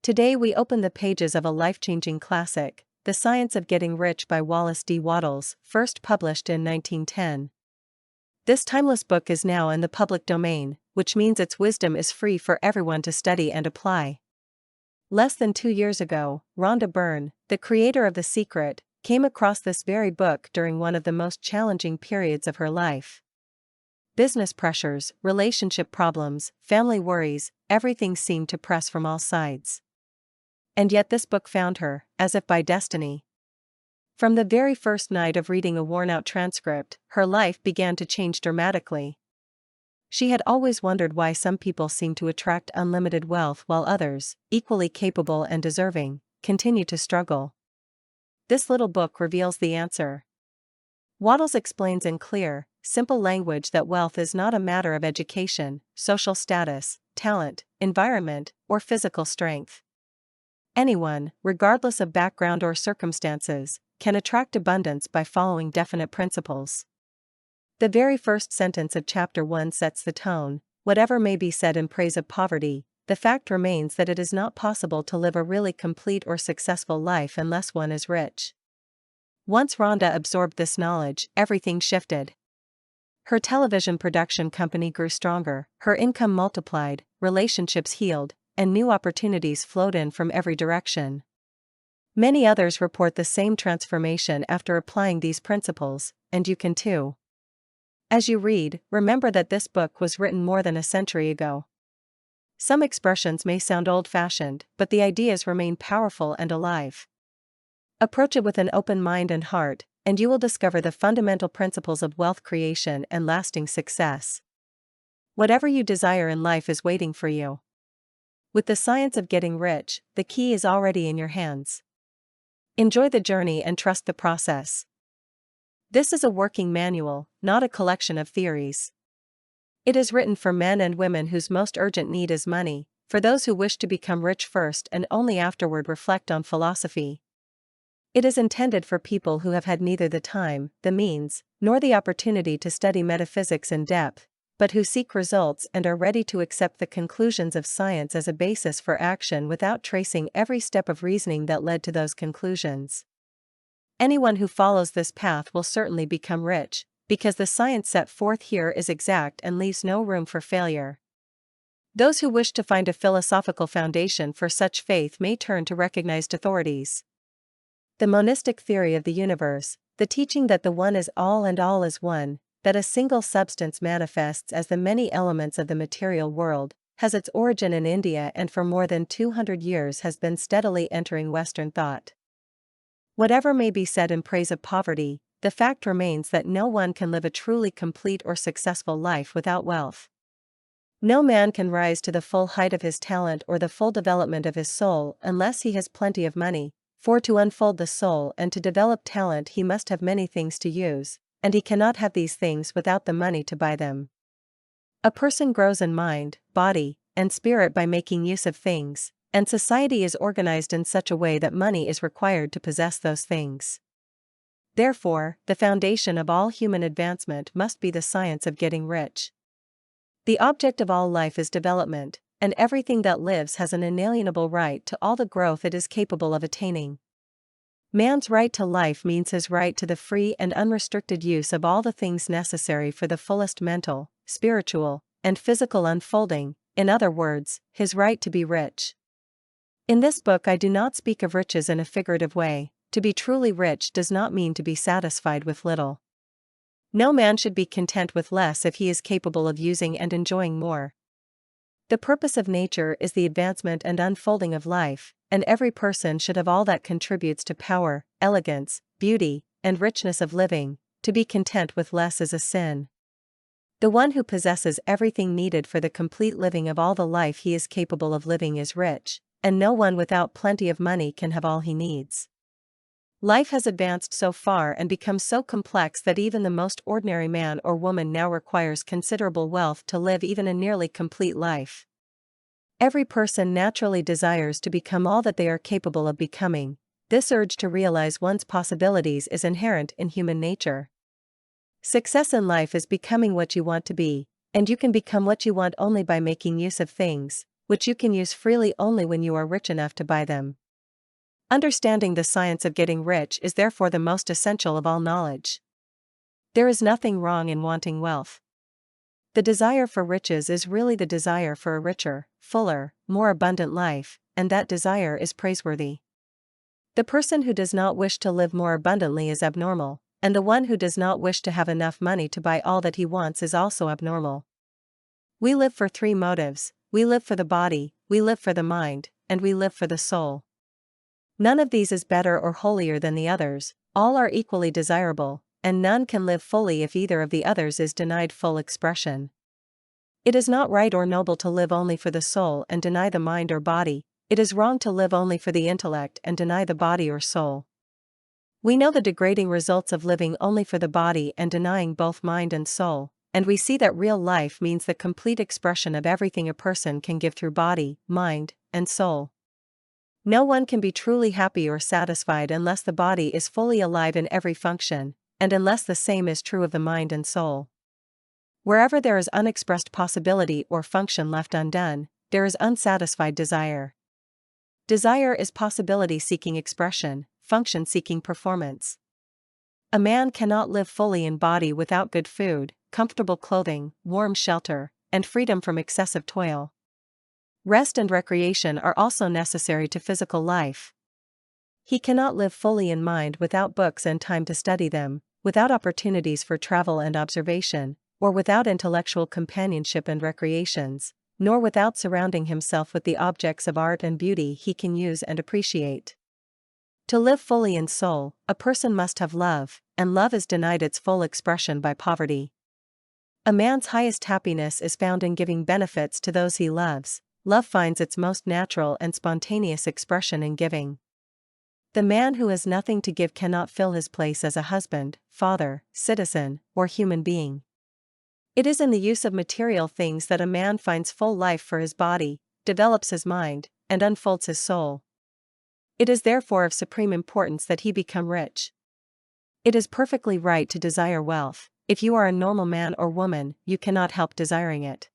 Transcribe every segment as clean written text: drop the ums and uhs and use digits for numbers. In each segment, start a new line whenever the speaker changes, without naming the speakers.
Today we open the pages of a life-changing classic, The Science of Getting Rich by Wallace D. Wattles, first published in 1910. This timeless book is now in the public domain, which means its wisdom is free for everyone to study and apply. Less than 2 years ago, Rhonda Byrne, the creator of The Secret, came across this very book during one of the most challenging periods of her life. Business pressures, relationship problems, family worries, everything seemed to press from all sides. And yet this book found her, as if by destiny. From the very first night of reading a worn-out transcript, her life began to change dramatically. She had always wondered why some people seem to attract unlimited wealth while others, equally capable and deserving, continue to struggle. This little book reveals the answer. Wattles explains in clear, simple language that wealth is not a matter of education, social status, talent, environment, or physical strength. Anyone, regardless of background or circumstances, can attract abundance by following definite principles. The very first sentence of Chapter 1 sets the tone. Whatever may be said in praise of poverty, the fact remains that it is not possible to live a really complete or successful life unless one is rich. Once Rhonda absorbed this knowledge, everything shifted. Her television production company grew stronger, her income multiplied, relationships healed, and new opportunities flowed in from every direction. Many others report the same transformation after applying these principles, and you can too. As you read, remember that this book was written more than a century ago. Some expressions may sound old-fashioned, but the ideas remain powerful and alive. Approach it with an open mind and heart, and you will discover the fundamental principles of wealth creation and lasting success. Whatever you desire in life is waiting for you. With The Science of Getting Rich, the key is already in your hands. Enjoy the journey and trust the process. This is a working manual, not a collection of theories. It is written for men and women whose most urgent need is money, for those who wish to become rich first and only afterward reflect on philosophy. It is intended for people who have had neither the time, the means, nor the opportunity to study metaphysics in depth, but who seek results and are ready to accept the conclusions of science as a basis for action without tracing every step of reasoning that led to those conclusions. Anyone who follows this path will certainly become rich, because the science set forth here is exact and leaves no room for failure. Those who wish to find a philosophical foundation for such faith may turn to recognized authorities. The monistic theory of the universe, the teaching that the one is all and all is one, that a single substance manifests as the many elements of the material world, has its origin in India and for more than 200 years has been steadily entering Western thought. Whatever may be said in praise of poverty, the fact remains that no one can live a truly complete or successful life without wealth. No man can rise to the full height of his talent or the full development of his soul unless he has plenty of money, for to unfold the soul and to develop talent he must have many things to use, and he cannot have these things without the money to buy them. A person grows in mind, body, and spirit by making use of things, and society is organized in such a way that money is required to possess those things. Therefore, the foundation of all human advancement must be the science of getting rich. The object of all life is development, and everything that lives has an inalienable right to all the growth it is capable of attaining. Man's right to life means his right to the free and unrestricted use of all the things necessary for the fullest mental, spiritual, and physical unfolding, in other words, his right to be rich. In this book I do not speak of riches in a figurative way. To be truly rich does not mean to be satisfied with little. No man should be content with less if he is capable of using and enjoying more. The purpose of nature is the advancement and unfolding of life, and every person should have all that contributes to power, elegance, beauty, and richness of living. To be content with less is a sin. The one who possesses everything needed for the complete living of all the life he is capable of living is rich, and no one without plenty of money can have all he needs. Life has advanced so far and become so complex that even the most ordinary man or woman now requires considerable wealth to live even a nearly complete life. Every person naturally desires to become all that they are capable of becoming. This urge to realize one's possibilities is inherent in human nature. Success in life is becoming what you want to be, and you can become what you want only by making use of things, which you can use freely only when you are rich enough to buy them. Understanding the science of getting rich is therefore the most essential of all knowledge. There is nothing wrong in wanting wealth. The desire for riches is really the desire for a richer, fuller, more abundant life, and that desire is praiseworthy. The person who does not wish to live more abundantly is abnormal, and the one who does not wish to have enough money to buy all that he wants is also abnormal. We live for three motives: we live for the body, we live for the mind, and we live for the soul. None of these is better or holier than the others, all are equally desirable, and none can live fully if either of the others is denied full expression. It is not right or noble to live only for the soul and deny the mind or body. It is wrong to live only for the intellect and deny the body or soul. We know the degrading results of living only for the body and denying both mind and soul, and we see that real life means the complete expression of everything a person can give through body, mind, and soul. No one can be truly happy or satisfied unless the body is fully alive in every function, and unless the same is true of the mind and soul. Wherever there is unexpressed possibility or function left undone, there is unsatisfied desire. Desire is possibility-seeking expression, function-seeking performance. A man cannot live fully in body without good food, comfortable clothing, warm shelter, and freedom from excessive toil. Rest and recreation are also necessary to physical life. He cannot live fully in mind without books and time to study them, without opportunities for travel and observation, or without intellectual companionship and recreations, nor without surrounding himself with the objects of art and beauty he can use and appreciate. To live fully in soul, a person must have love, and love is denied its full expression by poverty. A man's highest happiness is found in giving benefits to those he loves. Love finds its most natural and spontaneous expression in giving. The man who has nothing to give cannot fill his place as a husband, father, citizen, or human being. It is in the use of material things that a man finds full life for his body, develops his mind, and unfolds his soul. It is therefore of supreme importance that he become rich. It is perfectly right to desire wealth. If you are a normal man or woman, you cannot help desiring it.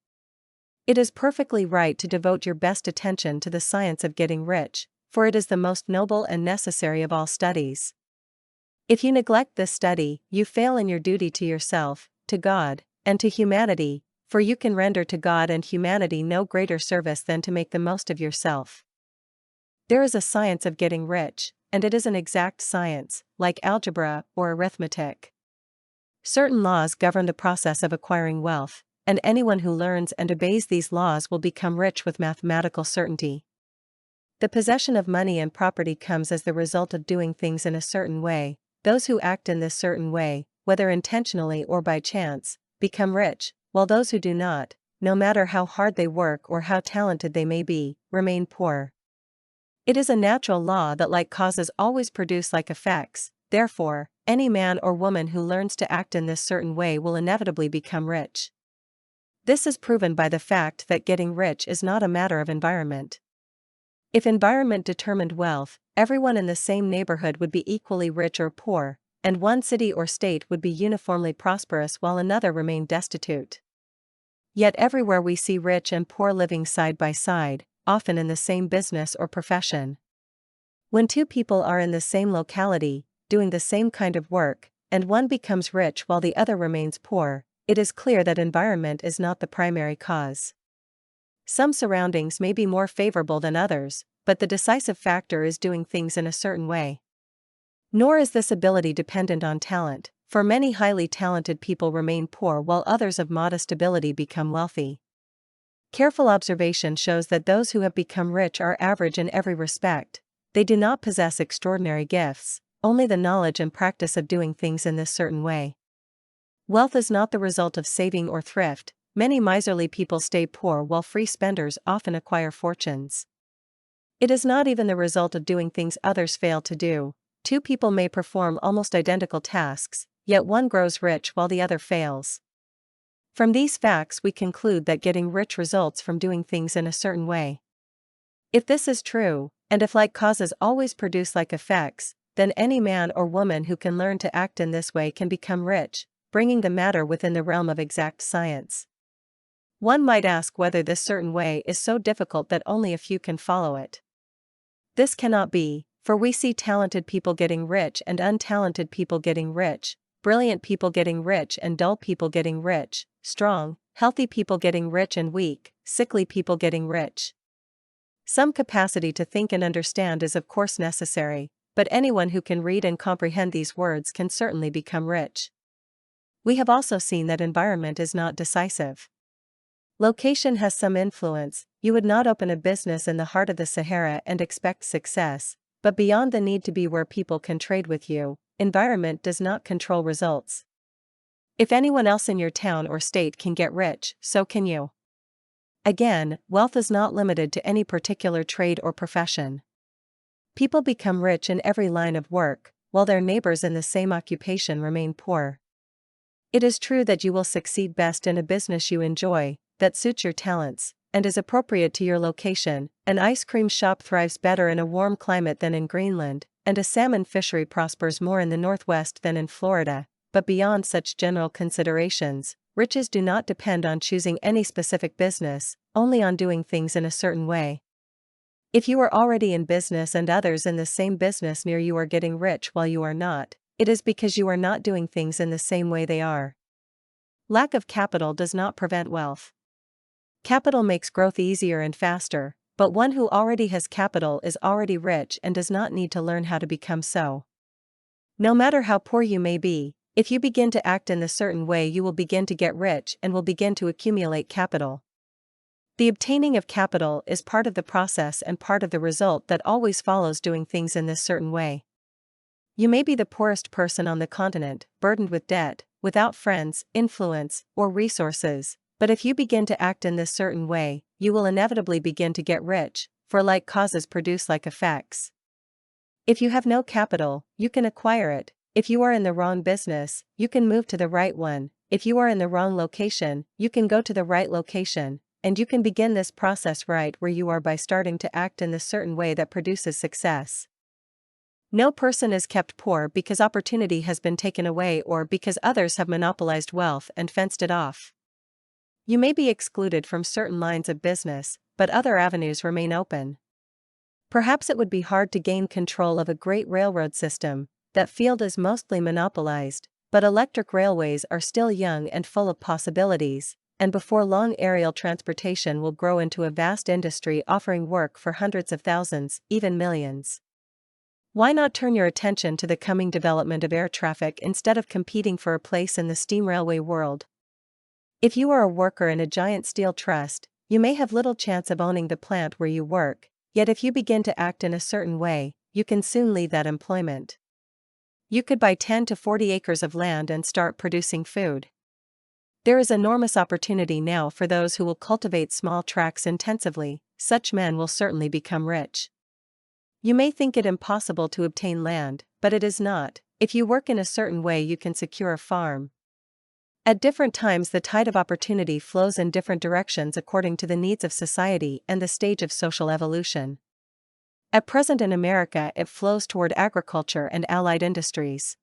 It is perfectly right to devote your best attention to the science of getting rich, for it is the most noble and necessary of all studies. If you neglect this study, you fail in your duty to yourself, to God, and to humanity, for you can render to God and humanity no greater service than to make the most of yourself. There is a science of getting rich, and it is an exact science, like algebra or arithmetic. Certain laws govern the process of acquiring wealth, and anyone who learns and obeys these laws will become rich with mathematical certainty. The possession of money and property comes as the result of doing things in a certain way. Those who act in this certain way, whether intentionally or by chance, become rich, while those who do not, no matter how hard they work or how talented they may be, remain poor. It is a natural law that like causes always produce like effects. Therefore, any man or woman who learns to act in this certain way will inevitably become rich. This is proven by the fact that getting rich is not a matter of environment. If environment determined wealth, everyone in the same neighborhood would be equally rich or poor, and one city or state would be uniformly prosperous while another remained destitute. Yet everywhere we see rich and poor living side by side, often in the same business or profession. When two people are in the same locality, doing the same kind of work, and one becomes rich while the other remains poor, it is clear that environment is not the primary cause. Some surroundings may be more favorable than others, but the decisive factor is doing things in a certain way. Nor is this ability dependent on talent, for many highly talented people remain poor while others of modest ability become wealthy. Careful observation shows that those who have become rich are average in every respect. They do not possess extraordinary gifts, only the knowledge and practice of doing things in this certain way. Wealth is not the result of saving or thrift. Many miserly people stay poor while free spenders often acquire fortunes. It is not even the result of doing things others fail to do. Two people may perform almost identical tasks, yet one grows rich while the other fails. From these facts we conclude that getting rich results from doing things in a certain way. If this is true, and if like causes always produce like effects, then any man or woman who can learn to act in this way can become rich, bringing the matter within the realm of exact science. One might ask whether this certain way is so difficult that only a few can follow it. This cannot be, for we see talented people getting rich and untalented people getting rich, brilliant people getting rich and dull people getting rich, strong, healthy people getting rich and weak, sickly people getting rich. Some capacity to think and understand is of course necessary, but anyone who can read and comprehend these words can certainly become rich. We have also seen that environment is not decisive. Location has some influence. You would not open a business in the heart of the Sahara and expect success, but beyond the need to be where people can trade with you, environment does not control results. If anyone else in your town or state can get rich, so can you. Again, wealth is not limited to any particular trade or profession. People become rich in every line of work, while their neighbors in the same occupation remain poor. It is true that you will succeed best in a business you enjoy, that suits your talents, and is appropriate to your location. An ice cream shop thrives better in a warm climate than in Greenland, and a salmon fishery prospers more in the Northwest than in Florida, but beyond such general considerations, riches do not depend on choosing any specific business, only on doing things in a certain way. If you are already in business and others in the same business near you are getting rich while you are not, it is because you are not doing things in the same way they are. Lack of capital does not prevent wealth. Capital makes growth easier and faster, but one who already has capital is already rich and does not need to learn how to become so. No matter how poor you may be, if you begin to act in a certain way, you will begin to get rich and will begin to accumulate capital. The obtaining of capital is part of the process and part of the result that always follows doing things in this certain way. You may be the poorest person on the continent, burdened with debt, without friends, influence, or resources, but if you begin to act in this certain way, you will inevitably begin to get rich, for like causes produce like effects. If you have no capital, you can acquire it. If you are in the wrong business, you can move to the right one. If you are in the wrong location, you can go to the right location, and you can begin this process right where you are by starting to act in the certain way that produces success. No person is kept poor because opportunity has been taken away or because others have monopolized wealth and fenced it off. You may be excluded from certain lines of business, but other avenues remain open. Perhaps it would be hard to gain control of a great railroad system. That field is mostly monopolized, but electric railways are still young and full of possibilities, and before long aerial transportation will grow into a vast industry offering work for hundreds of thousands, even millions. Why not turn your attention to the coming development of air traffic instead of competing for a place in the steam railway world? If you are a worker in a giant steel trust, you may have little chance of owning the plant where you work, yet if you begin to act in a certain way, you can soon leave that employment. You could buy 10 to 40 acres of land and start producing food. There is enormous opportunity now for those who will cultivate small tracts intensively. Such men will certainly become rich. You may think it impossible to obtain land, but it is not. If you work in a certain way, you can secure a farm. At different times, the tide of opportunity flows in different directions according to the needs of society and the stage of social evolution. At present in America, it flows toward agriculture and allied industries.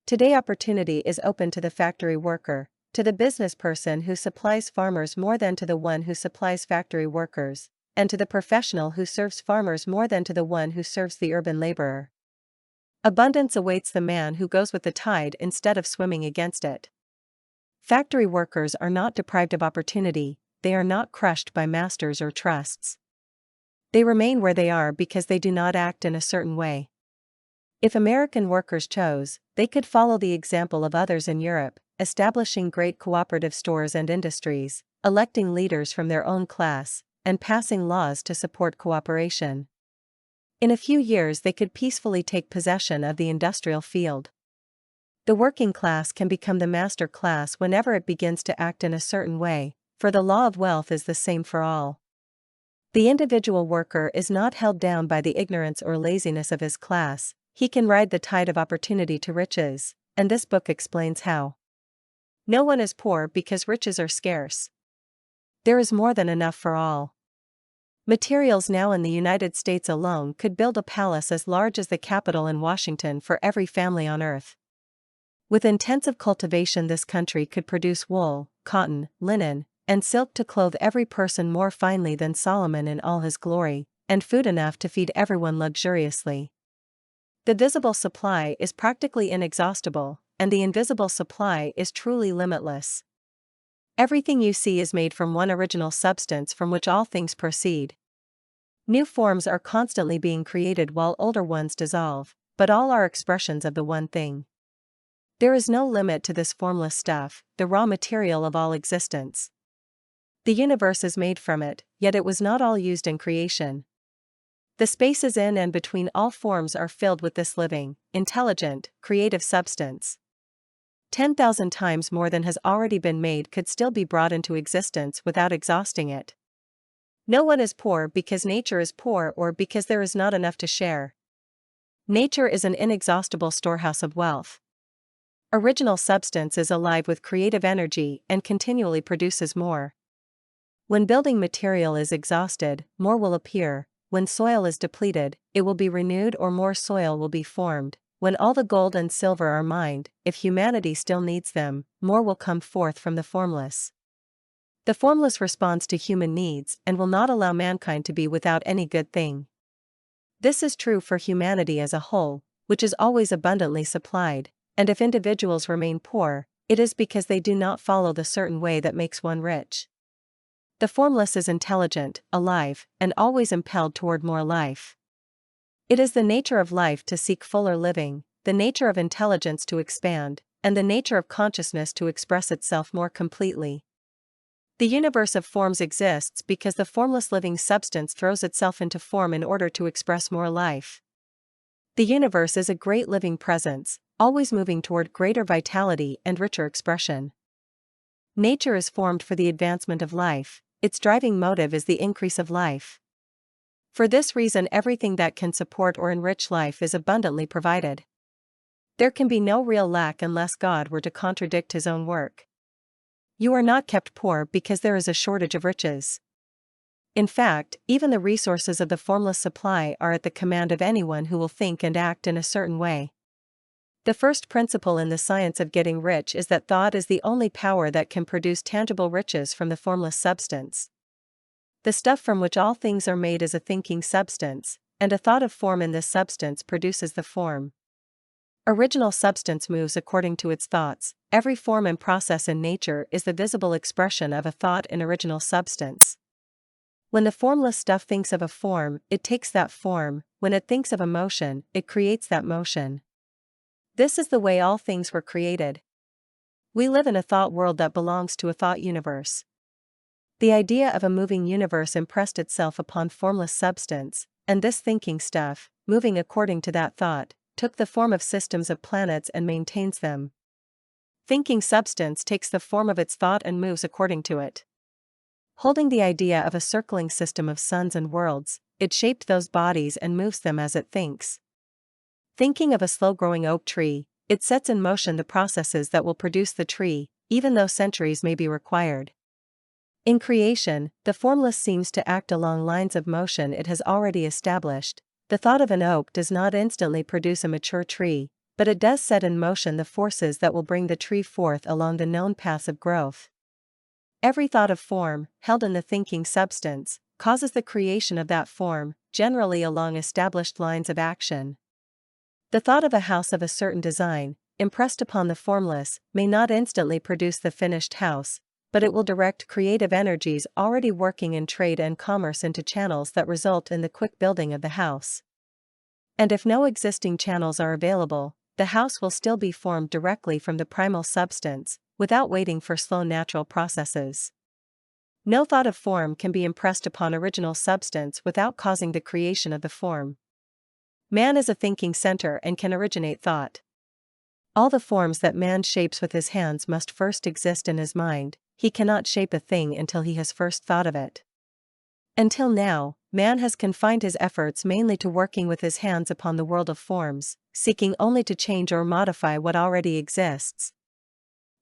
Today, opportunity is open to the factory worker, to the business person who supplies farmers more than to the one who supplies factory workers, and to the professional who serves farmers more than to the one who serves the urban laborer. Abundance awaits the man who goes with the tide instead of swimming against it. Factory workers are not deprived of opportunity, they are not crushed by masters or trusts. They remain where they are because they do not act in a certain way. If American workers chose, they could follow the example of others in Europe, establishing great cooperative stores and industries, electing leaders from their own class, and passing laws to support cooperation. In a few years, they could peacefully take possession of the industrial field. The working class can become the master class whenever it begins to act in a certain way, for the law of wealth is the same for all. The individual worker is not held down by the ignorance or laziness of his class, he can ride the tide of opportunity to riches, and this book explains how. No one is poor because riches are scarce. There is more than enough for all. Materials now in the United States alone could build a palace as large as the Capitol in Washington for every family on earth. With intensive cultivation, this country could produce wool, cotton, linen, and silk to clothe every person more finely than Solomon in all his glory, and food enough to feed everyone luxuriously. The visible supply is practically inexhaustible, and the invisible supply is truly limitless. Everything you see is made from one original substance from which all things proceed. New forms are constantly being created while older ones dissolve, but all are expressions of the one thing. There is no limit to this formless stuff, the raw material of all existence. The universe is made from it, yet it was not all used in creation. The spaces in and between all forms are filled with this living, intelligent, creative substance. 10,000 times more than has already been made could still be brought into existence without exhausting it. No one is poor because nature is poor or because there is not enough to share. Nature is an inexhaustible storehouse of wealth. Original substance is alive with creative energy and continually produces more. When building material is exhausted, more will appear. When soil is depleted, it will be renewed or more soil will be formed. When all the gold and silver are mined, if humanity still needs them, more will come forth from the formless. The formless responds to human needs and will not allow mankind to be without any good thing. This is true for humanity as a whole, which is always abundantly supplied, and if individuals remain poor, it is because they do not follow the certain way that makes one rich. The formless is intelligent, alive, and always impelled toward more life. It is the nature of life to seek fuller living, the nature of intelligence to expand, and the nature of consciousness to express itself more completely. The universe of forms exists because the formless living substance throws itself into form in order to express more life. The universe is a great living presence, always moving toward greater vitality and richer expression. Nature is formed for the advancement of life, its driving motive is the increase of life. For this reason, everything that can support or enrich life is abundantly provided. There can be no real lack unless God were to contradict his own work. You are not kept poor because there is a shortage of riches. In fact, even the resources of the formless supply are at the command of anyone who will think and act in a certain way. The first principle in the science of getting rich is that thought is the only power that can produce tangible riches from the formless substance. The stuff from which all things are made is a thinking substance, and a thought of form in this substance produces the form. Original substance moves according to its thoughts. Every form and process in nature is the visible expression of a thought in original substance. When the formless stuff thinks of a form, it takes that form. When it thinks of a motion, it creates that motion. This is the way all things were created. We live in a thought world that belongs to a thought universe. The idea of a moving universe impressed itself upon formless substance, and this thinking stuff, moving according to that thought, took the form of systems of planets and maintains them. Thinking substance takes the form of its thought and moves according to it. Holding the idea of a circling system of suns and worlds, it shaped those bodies and moves them as it thinks. Thinking of a slow-growing oak tree, it sets in motion the processes that will produce the tree, even though centuries may be required. In creation, the formless seems to act along lines of motion it has already established. The thought of an oak does not instantly produce a mature tree, but it does set in motion the forces that will bring the tree forth along the known paths of growth. Every thought of form, held in the thinking substance, causes the creation of that form, generally along established lines of action. The thought of a house of a certain design, impressed upon the formless, may not instantly produce the finished house, but it will direct creative energies already working in trade and commerce into channels that result in the quick building of the house. And if no existing channels are available, the house will still be formed directly from the primal substance, without waiting for slow natural processes. No thought of form can be impressed upon original substance without causing the creation of the form. Man is a thinking center and can originate thought. All the forms that man shapes with his hands must first exist in his mind. He cannot shape a thing until he has first thought of it. Until now, man has confined his efforts mainly to working with his hands upon the world of forms, seeking only to change or modify what already exists.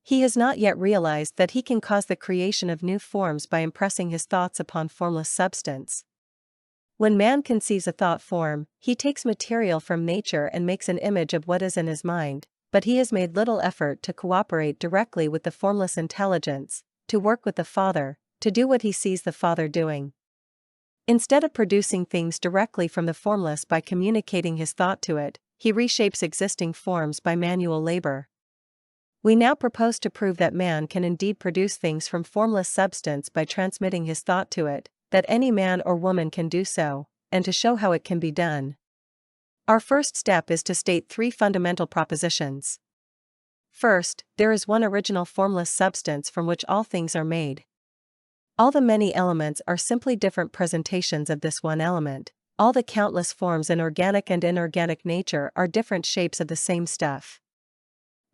He has not yet realized that he can cause the creation of new forms by impressing his thoughts upon formless substance. When man conceives a thought form, he takes material from nature and makes an image of what is in his mind, but he has made little effort to cooperate directly with the formless intelligence, to work with the Father, to do what he sees the Father doing. Instead of producing things directly from the formless by communicating his thought to it, he reshapes existing forms by manual labor. We now propose to prove that man can indeed produce things from formless substance by transmitting his thought to it, that any man or woman can do so, and to show how it can be done. Our first step is to state 3 fundamental propositions. First, there is one original formless substance from which all things are made. All the many elements are simply different presentations of this one element. All the countless forms in organic and inorganic nature are different shapes of the same stuff.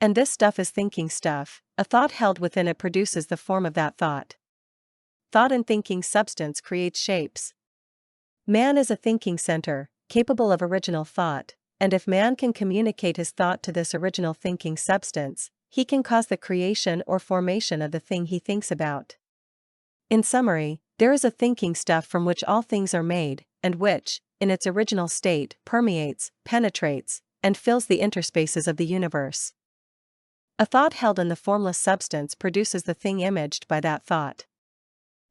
And this stuff is thinking stuff. A thought held within it produces the form of that thought. Thought and thinking substance creates shapes. Man is a thinking center, capable of original thought, and if man can communicate his thought to this original thinking substance, he can cause the creation or formation of the thing he thinks about. In summary, there is a thinking stuff from which all things are made, and which, in its original state, permeates, penetrates, and fills the interspaces of the universe. A thought held in the formless substance produces the thing imaged by that thought.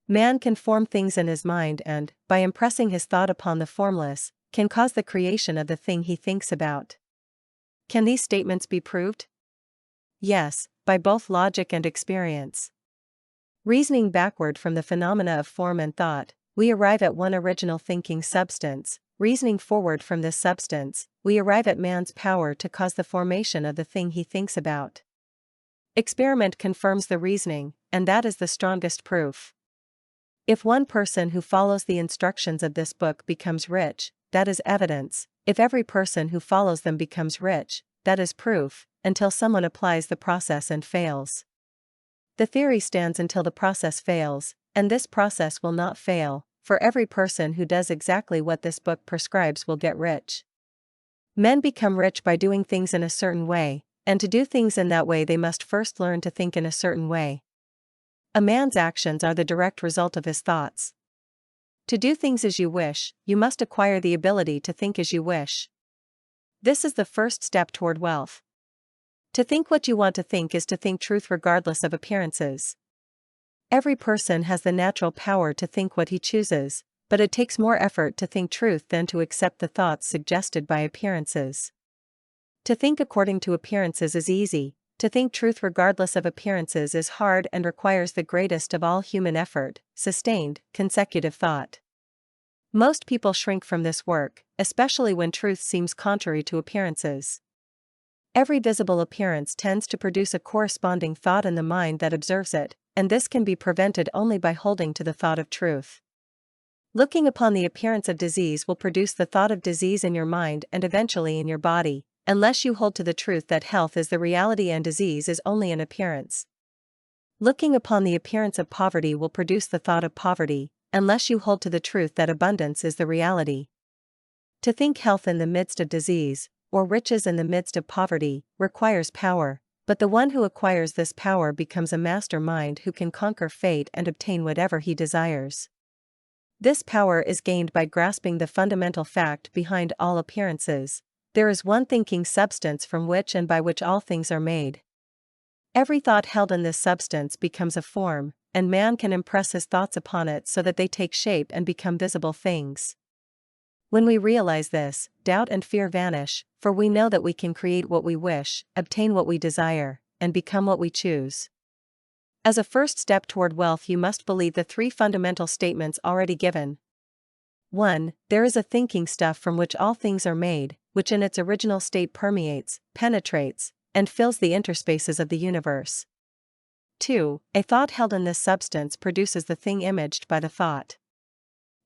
Man can form things in his mind and, by impressing his thought upon the formless, can cause the creation of the thing he thinks about. Can these statements be proved? Yes, by both logic and experience. Reasoning backward from the phenomena of form and thought, we arrive at one original thinking substance. Reasoning forward from this substance, we arrive at man's power to cause the formation of the thing he thinks about. Experiment confirms the reasoning, and that is the strongest proof. If one person who follows the instructions of this book becomes rich, that is evidence. If every person who follows them becomes rich, that is proof, until someone applies the process and fails. The theory stands until the process fails, and this process will not fail, for every person who does exactly what this book prescribes will get rich. Men become rich by doing things in a certain way, and to do things in that way they must first learn to think in a certain way. A man's actions are the direct result of his thoughts. To do things as you wish, you must acquire the ability to think as you wish. This is the first step toward wealth. To think what you want to think is to think truth regardless of appearances. Every person has the natural power to think what he chooses, but it takes more effort to think truth than to accept the thoughts suggested by appearances. To think according to appearances is easy, to think truth regardless of appearances is hard and requires the greatest of all human effort, sustained, consecutive thought. Most people shrink from this work, especially when truth seems contrary to appearances. Every visible appearance tends to produce a corresponding thought in the mind that observes it, and this can be prevented only by holding to the thought of truth. Looking upon the appearance of disease will produce the thought of disease in your mind and eventually in your body, unless you hold to the truth that health is the reality and disease is only an appearance. Looking upon the appearance of poverty will produce the thought of poverty, unless you hold to the truth that abundance is the reality. To think health in the midst of disease, or riches in the midst of poverty, requires power, but the one who acquires this power becomes a mastermind who can conquer fate and obtain whatever he desires. This power is gained by grasping the fundamental fact behind all appearances: there is one thinking substance from which and by which all things are made. Every thought held in this substance becomes a form, and man can impress his thoughts upon it so that they take shape and become visible things. When we realize this, doubt and fear vanish, for we know that we can create what we wish, obtain what we desire, and become what we choose. As a first step toward wealth, you must believe the 3 fundamental statements already given. 1. There is a thinking stuff from which all things are made, which in its original state permeates, penetrates, and fills the interspaces of the universe. 2. A thought held in this substance produces the thing imaged by the thought.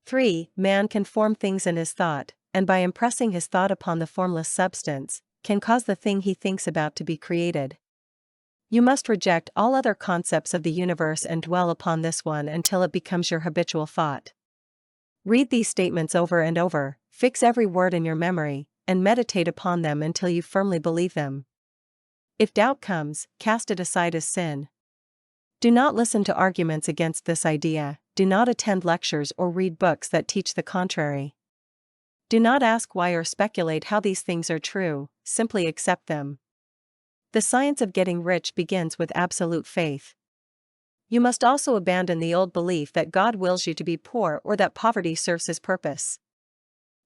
3. Man can form things in his thought, and by impressing his thought upon the formless substance, can cause the thing he thinks about to be created. You must reject all other concepts of the universe and dwell upon this one until it becomes your habitual thought. Read these statements over and over, fix every word in your memory, and meditate upon them until you firmly believe them. If doubt comes, cast it aside as sin. Do not listen to arguments against this idea, do not attend lectures or read books that teach the contrary. Do not ask why or speculate how these things are true, simply accept them. The science of getting rich begins with absolute faith. You must also abandon the old belief that God wills you to be poor or that poverty serves his purpose.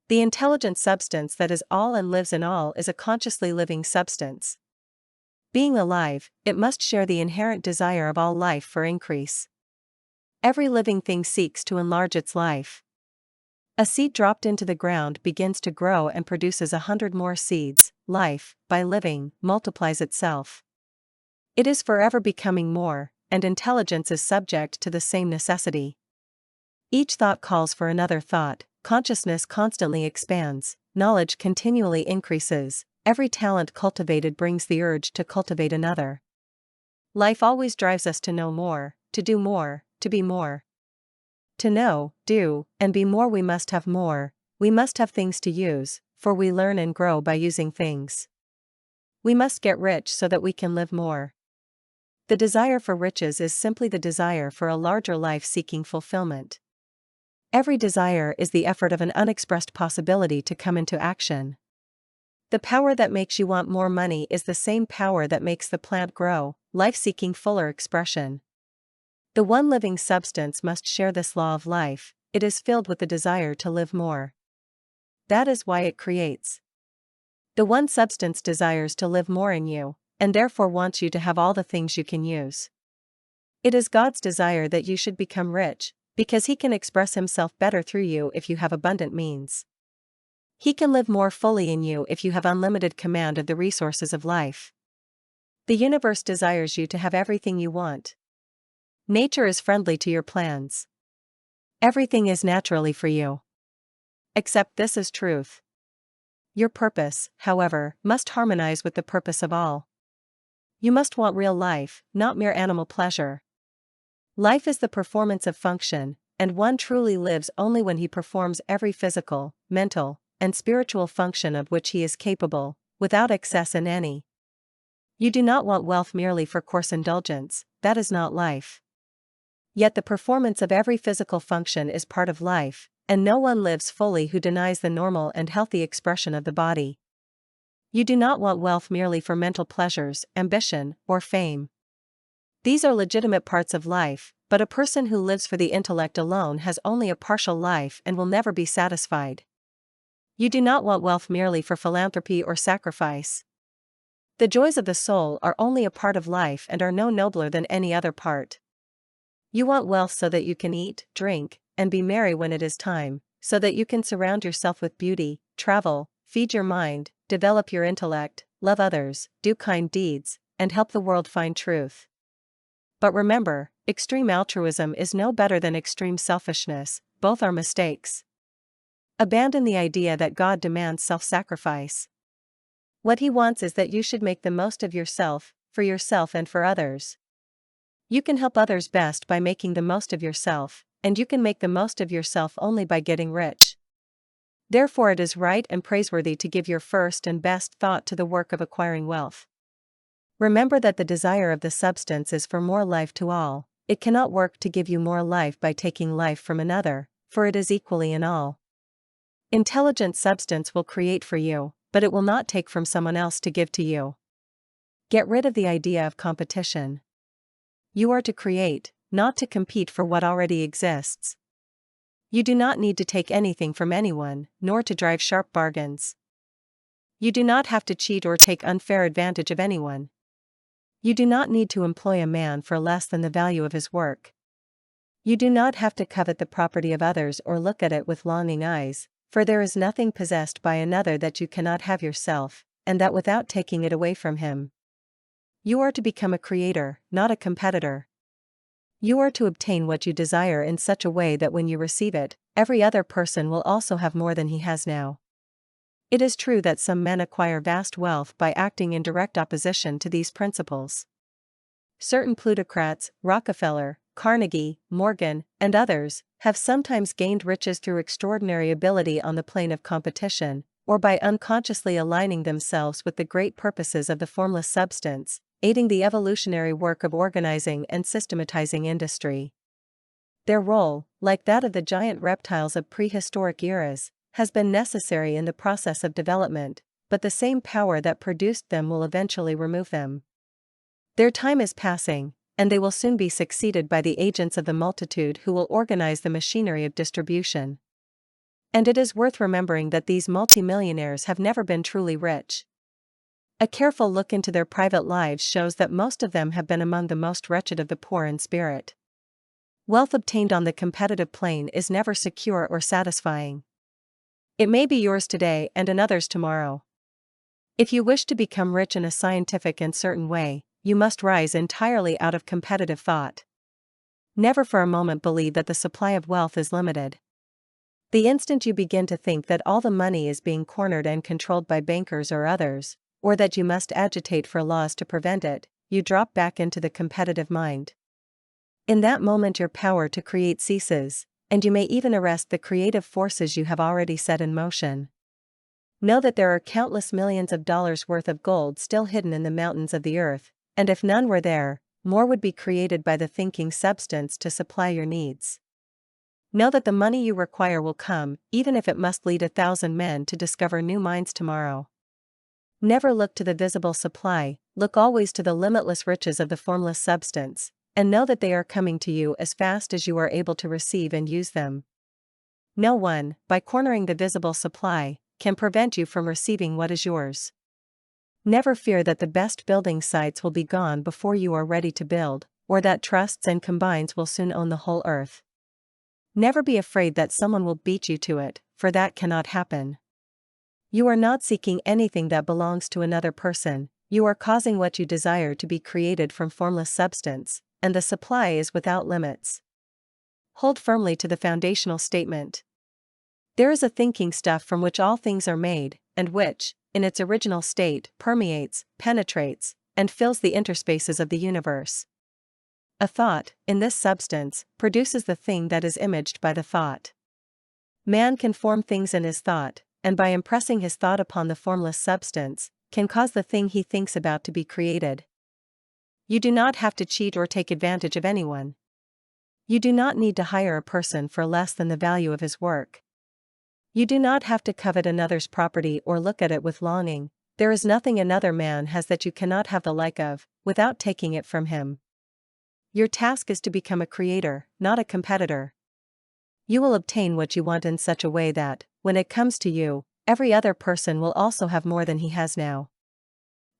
The intelligent substance that is all and lives in all is a consciously living substance. Being alive, it must share the inherent desire of all life for increase. Every living thing seeks to enlarge its life. A seed dropped into the ground begins to grow and produces 100 more seeds. Life, by living, multiplies itself. It is forever becoming more, and intelligence is subject to the same necessity. Each thought calls for another thought, consciousness constantly expands, knowledge continually increases, every talent cultivated brings the urge to cultivate another. Life always drives us to know more, to do more, to be more. To know, do, and be more we must have more, we must have things to use, for we learn and grow by using things. We must get rich so that we can live more. The desire for riches is simply the desire for a larger life seeking fulfillment. Every desire is the effort of an unexpressed possibility to come into action. The power that makes you want more money is the same power that makes the plant grow, life seeking fuller expression. The one living substance must share this law of life, it is filled with the desire to live more. That is why it creates. The one substance desires to live more in you, and therefore wants you to have all the things you can use. It is God's desire that you should become rich, because he can express himself better through you if you have abundant means. He can live more fully in you if you have unlimited command of the resources of life. The universe desires you to have everything you want. Nature is friendly to your plans. Everything is naturally for you. Except this is truth. Your purpose, however, must harmonize with the purpose of all. You must want real life, not mere animal pleasure. Life is the performance of function, and one truly lives only when he performs every physical, mental, and spiritual function of which he is capable, without excess in any. You do not want wealth merely for coarse indulgence, that is not life. Yet the performance of every physical function is part of life, and no one lives fully who denies the normal and healthy expression of the body. You do not want wealth merely for mental pleasures, ambition, or fame. These are legitimate parts of life, but a person who lives for the intellect alone has only a partial life and will never be satisfied. You do not want wealth merely for philanthropy or sacrifice. The joys of the soul are only a part of life and are no nobler than any other part. You want wealth so that you can eat, drink, and be merry when it is time, so that you can surround yourself with beauty, travel, feed your mind, develop your intellect, love others, do kind deeds, and help the world find truth. But remember, extreme altruism is no better than extreme selfishness, both are mistakes. Abandon the idea that God demands self-sacrifice. What he wants is that you should make the most of yourself, for yourself and for others. You can help others best by making the most of yourself, and you can make the most of yourself only by getting rich. Therefore it is right and praiseworthy to give your first and best thought to the work of acquiring wealth. Remember that the desire of the substance is for more life to all. It cannot work to give you more life by taking life from another, for it is equally in all. Intelligent substance will create for you, but it will not take from someone else to give to you. Get rid of the idea of competition. You are to create, not to compete for what already exists. You do not need to take anything from anyone, nor to drive sharp bargains. You do not have to cheat or take unfair advantage of anyone. You do not need to employ a man for less than the value of his work. You do not have to covet the property of others or look at it with longing eyes, for there is nothing possessed by another that you cannot have yourself, and that without taking it away from him. You are to become a creator, not a competitor. You are to obtain what you desire in such a way that when you receive it, every other person will also have more than he has now. It is true that some men acquire vast wealth by acting in direct opposition to these principles. Certain plutocrats, Rockefeller, Carnegie, Morgan, and others, have sometimes gained riches through extraordinary ability on the plane of competition, or by unconsciously aligning themselves with the great purposes of the formless substance, aiding the evolutionary work of organizing and systematizing industry. Their role, like that of the giant reptiles of prehistoric eras, has been necessary in the process of development, but the same power that produced them will eventually remove them. Their time is passing, and they will soon be succeeded by the agents of the multitude who will organize the machinery of distribution. And it is worth remembering that these multimillionaires have never been truly rich. A careful look into their private lives shows that most of them have been among the most wretched of the poor in spirit. Wealth obtained on the competitive plane is never secure or satisfying. It may be yours today and another's tomorrow. If you wish to become rich in a scientific and certain way, you must rise entirely out of competitive thought. Never for a moment believe that the supply of wealth is limited. The instant you begin to think that all the money is being cornered and controlled by bankers or others, or that you must agitate for laws to prevent it, you drop back into the competitive mind. In that moment your power to create ceases, and you may even arrest the creative forces you have already set in motion. Know that there are countless millions of dollars worth of gold still hidden in the mountains of the earth, and if none were there, more would be created by the thinking substance to supply your needs. Know that the money you require will come, even if it must lead 1,000 men to discover new mines tomorrow. Never look to the visible supply, look always to the limitless riches of the formless substance, and know that they are coming to you as fast as you are able to receive and use them. No one, by cornering the visible supply, can prevent you from receiving what is yours. Never fear that the best building sites will be gone before you are ready to build, or that trusts and combines will soon own the whole earth. Never be afraid that someone will beat you to it, for that cannot happen. You are not seeking anything that belongs to another person, you are causing what you desire to be created from formless substance, and the supply is without limits. Hold firmly to the foundational statement. There is a thinking stuff from which all things are made, and which, in its original state, permeates, penetrates, and fills the interspaces of the universe. A thought, in this substance, produces the thing that is imaged by the thought. Man can form things in his thought, and by impressing his thought upon the formless substance, can cause the thing he thinks about to be created. You do not have to cheat or take advantage of anyone. You do not need to hire a person for less than the value of his work. You do not have to covet another's property or look at it with longing. There is nothing another man has that you cannot have the like of, without taking it from him. Your task is to become a creator, not a competitor. You will obtain what you want in such a way that, when it comes to you, every other person will also have more than he has now.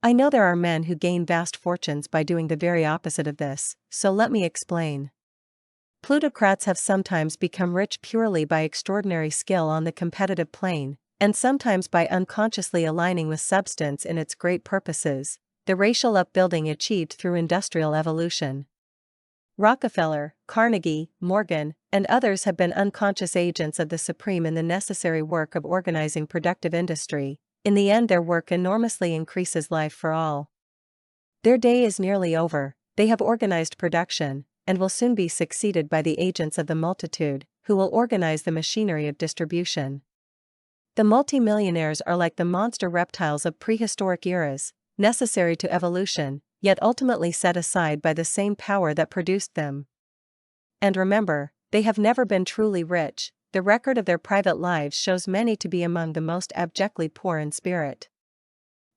I know there are men who gain vast fortunes by doing the very opposite of this, so let me explain. Plutocrats have sometimes become rich purely by extraordinary skill on the competitive plane, and sometimes by unconsciously aligning with substance in its great purposes, the racial upbuilding achieved through industrial evolution. Rockefeller, Carnegie, Morgan, and others have been unconscious agents of the supreme in the necessary work of organizing productive industry. In the end, their work enormously increases life for all. Their day is nearly over, they have organized production, and will soon be succeeded by the agents of the multitude, who will organize the machinery of distribution. The multimillionaires are like the monster reptiles of prehistoric eras, necessary to evolution, yet ultimately set aside by the same power that produced them. And remember, they have never been truly rich. The record of their private lives shows many to be among the most abjectly poor in spirit.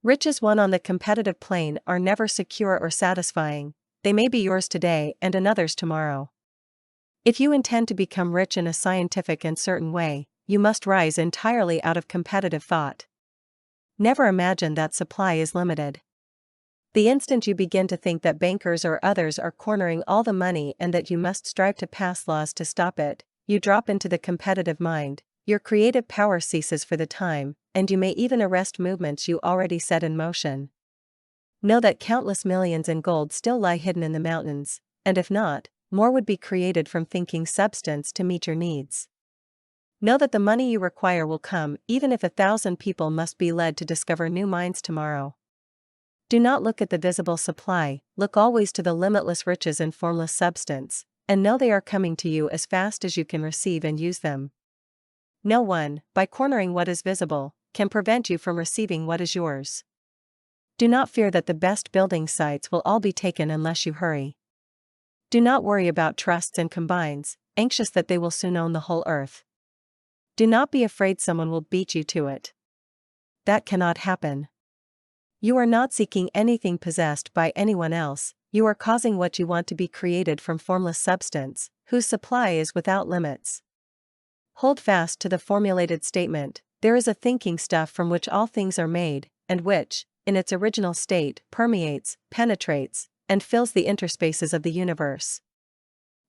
Riches won on the competitive plane are never secure or satisfying. They may be yours today and another's tomorrow. If you intend to become rich in a scientific and certain way, you must rise entirely out of competitive thought. Never imagine that supply is limited. The instant you begin to think that bankers or others are cornering all the money and that you must strive to pass laws to stop it, you drop into the competitive mind, your creative power ceases for the time, and you may even arrest movements you already set in motion. Know that countless millions in gold still lie hidden in the mountains, and if not, more would be created from thinking substance to meet your needs. Know that the money you require will come even if 1,000 people must be led to discover new mines tomorrow. Do not look at the visible supply, look always to the limitless riches in formless substance, and know they are coming to you as fast as you can receive and use them. No one, by cornering what is visible, can prevent you from receiving what is yours. Do not fear that the best building sites will all be taken unless you hurry. Do not worry about trusts and combines, anxious that they will soon own the whole earth. Do not be afraid someone will beat you to it. That cannot happen. You are not seeking anything possessed by anyone else, you are causing what you want to be created from formless substance, whose supply is without limits. Hold fast to the formulated statement, there is a thinking stuff from which all things are made, and which, in its original state, permeates, penetrates, and fills the interspaces of the universe.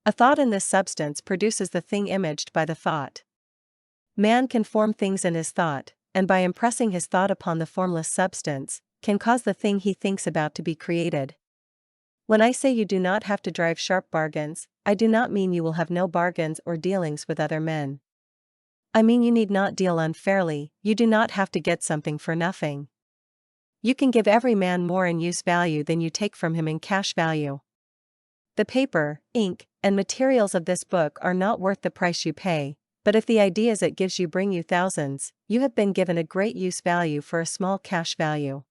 A thought in this substance produces the thing imaged by the thought. Man can form things in his thought, and by impressing his thought upon the formless substance, can cause the thing he thinks about to be created. When I say you do not have to drive sharp bargains, I do not mean you will have no bargains or dealings with other men. I mean you need not deal unfairly, you do not have to get something for nothing. You can give every man more in use value than you take from him in cash value. The paper, ink, and materials of this book are not worth the price you pay, but if the ideas it gives you bring you thousands, you have been given a great use value for a small cash value.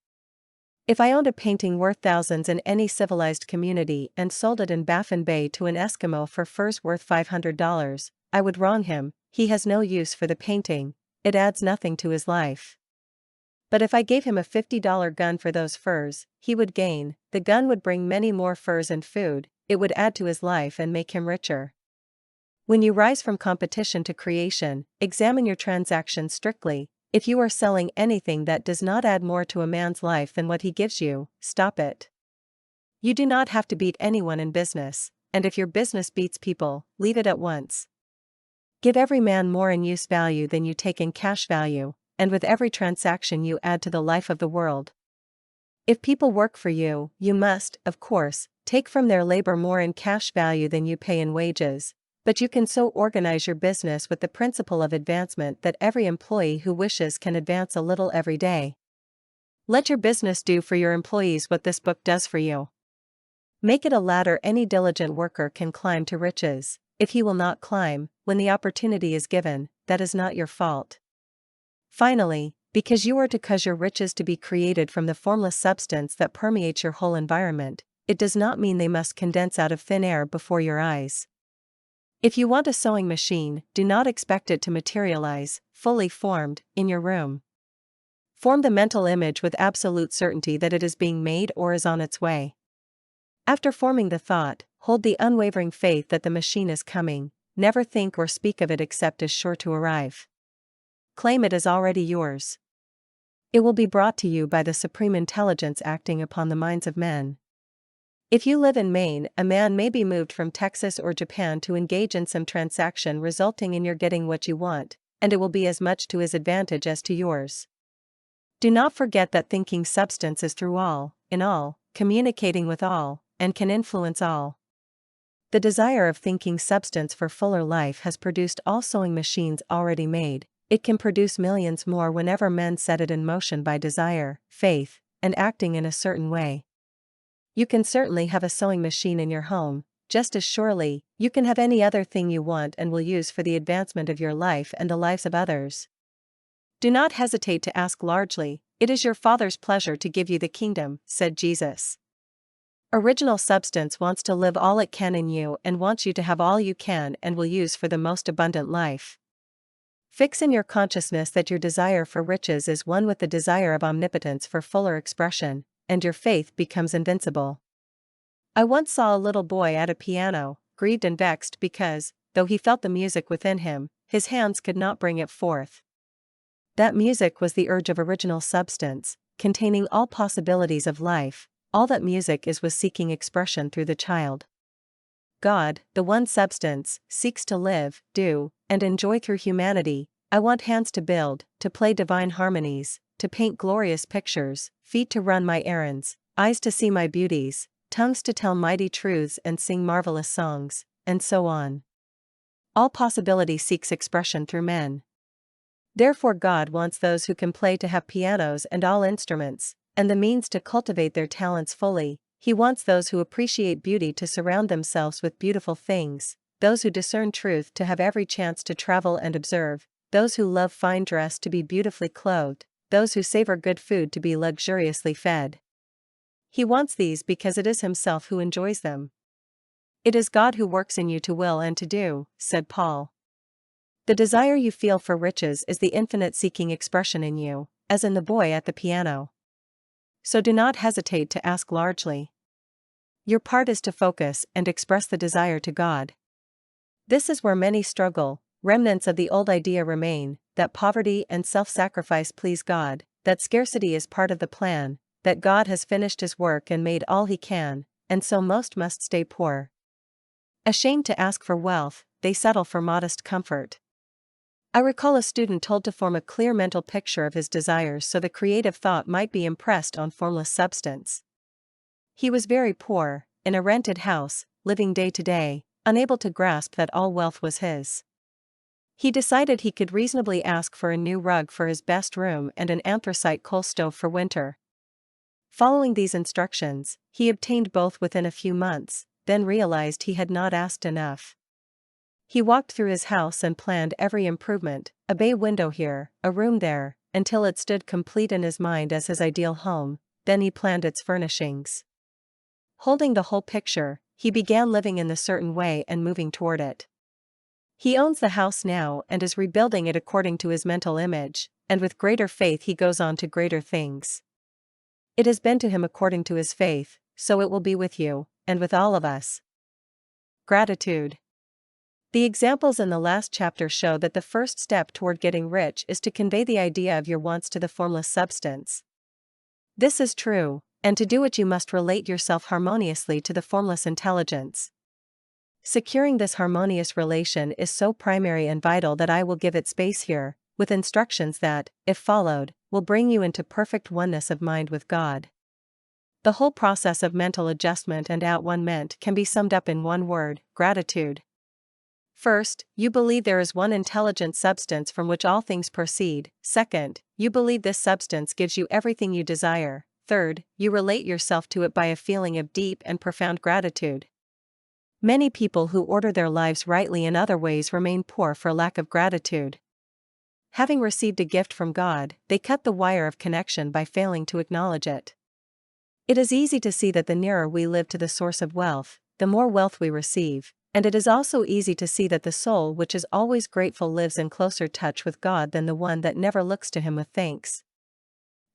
If I owned a painting worth thousands in any civilized community and sold it in Baffin Bay to an Eskimo for furs worth $500, I would wrong him. He has no use for the painting, it adds nothing to his life. But if I gave him a $50 gun for those furs, he would gain, the gun would bring many more furs and food, it would add to his life and make him richer. When you rise from competition to creation, examine your transactions strictly. If you are selling anything that does not add more to a man's life than what he gives you, stop it. You do not have to beat anyone in business, and if your business beats people, leave it at once. Give every man more in use value than you take in cash value, and with every transaction you add to the life of the world. If people work for you, you must, of course, take from their labor more in cash value than you pay in wages, but you can so organize your business with the principle of advancement that every employee who wishes can advance a little every day. Let your business do for your employees what this book does for you. Make it a ladder any diligent worker can climb to riches. If he will not climb, when the opportunity is given, that is not your fault. Finally, because you are to cause your riches to be created from the formless substance that permeates your whole environment, it does not mean they must condense out of thin air before your eyes. If you want a sewing machine, do not expect it to materialize, fully formed, in your room. Form the mental image with absolute certainty that it is being made or is on its way. After forming the thought, hold the unwavering faith that the machine is coming, never think or speak of it except as sure to arrive. Claim it as already yours. It will be brought to you by the supreme intelligence acting upon the minds of men. If you live in Maine, a man may be moved from Texas or Japan to engage in some transaction resulting in your getting what you want, and it will be as much to his advantage as to yours. Do not forget that thinking substance is through all, in all, communicating with all, and can influence all. The desire of thinking substance for fuller life has produced all sewing machines already made. It can produce millions more whenever men set it in motion by desire, faith, and acting in a certain way. You can certainly have a sewing machine in your home, just as surely, you can have any other thing you want and will use for the advancement of your life and the lives of others. Do not hesitate to ask largely, it is your Father's pleasure to give you the kingdom, said Jesus. Original substance wants to live all it can in you and wants you to have all you can and will use for the most abundant life. Fix in your consciousness that your desire for riches is one with the desire of omnipotence for fuller expression, and your faith becomes invincible. I once saw a little boy at a piano, grieved and vexed because, though he felt the music within him, his hands could not bring it forth. That music was the urge of original substance, containing all possibilities of life. All that music is was seeking expression through the child. God, the one substance, seeks to live, do, and enjoy through humanity. I want hands to build, to play divine harmonies, to paint glorious pictures, feet to run my errands, eyes to see my beauties, tongues to tell mighty truths and sing marvelous songs, and so on. All possibility seeks expression through men. Therefore God wants those who can play to have pianos and all instruments, and the means to cultivate their talents fully. He wants those who appreciate beauty to surround themselves with beautiful things, those who discern truth to have every chance to travel and observe, those who love fine dress to be beautifully clothed, those who savor good food to be luxuriously fed. He wants these because it is Himself who enjoys them. It is God who works in you to will and to do, said Paul. The desire you feel for riches is the infinite seeking expression in you, as in the boy at the piano. So do not hesitate to ask largely. Your part is to focus and express the desire to God. This is where many struggle. Remnants of the old idea remain, that poverty and self-sacrifice please God, that scarcity is part of the plan, that God has finished his work and made all he can, and so most must stay poor. Ashamed to ask for wealth, they settle for modest comfort. I recall a student told to form a clear mental picture of his desires so the creative thought might be impressed on formless substance. He was very poor, in a rented house, living day to day, unable to grasp that all wealth was his. He decided he could reasonably ask for a new rug for his best room and an anthracite coal stove for winter. Following these instructions, he obtained both within a few months, then realized he had not asked enough. He walked through his house and planned every improvement, a bay window here, a room there, until it stood complete in his mind as his ideal home. Then he planned its furnishings. Holding the whole picture, he began living in the certain way and moving toward it. He owns the house now and is rebuilding it according to his mental image, and with greater faith he goes on to greater things. It has been to him according to his faith, so it will be with you, and with all of us. Gratitude. The examples in the last chapter show that the first step toward getting rich is to convey the idea of your wants to the formless substance. This is true, and to do it you must relate yourself harmoniously to the formless intelligence. Securing this harmonious relation is so primary and vital that I will give it space here, with instructions that, if followed, will bring you into perfect oneness of mind with God. The whole process of mental adjustment and at-one-ment can be summed up in one word: gratitude. First, you believe there is one intelligent substance from which all things proceed. Second, you believe this substance gives you everything you desire. Third, you relate yourself to it by a feeling of deep and profound gratitude. Many people who order their lives rightly in other ways remain poor for lack of gratitude. Having received a gift from God, they cut the wire of connection by failing to acknowledge it. It is easy to see that the nearer we live to the source of wealth, the more wealth we receive, and it is also easy to see that the soul which is always grateful lives in closer touch with God than the one that never looks to him with thanks.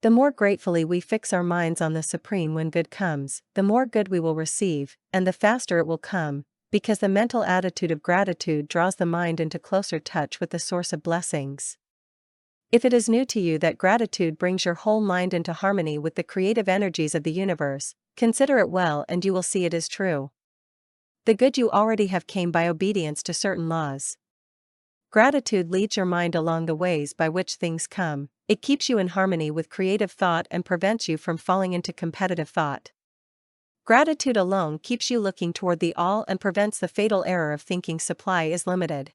The more gratefully we fix our minds on the Supreme when good comes, the more good we will receive, and the faster it will come, because the mental attitude of gratitude draws the mind into closer touch with the source of blessings. If it is new to you that gratitude brings your whole mind into harmony with the creative energies of the universe, consider it well and you will see it is true. The good you already have came by obedience to certain laws. Gratitude leads your mind along the ways by which things come. It keeps you in harmony with creative thought and prevents you from falling into competitive thought. Gratitude alone keeps you looking toward the all and prevents the fatal error of thinking supply is limited.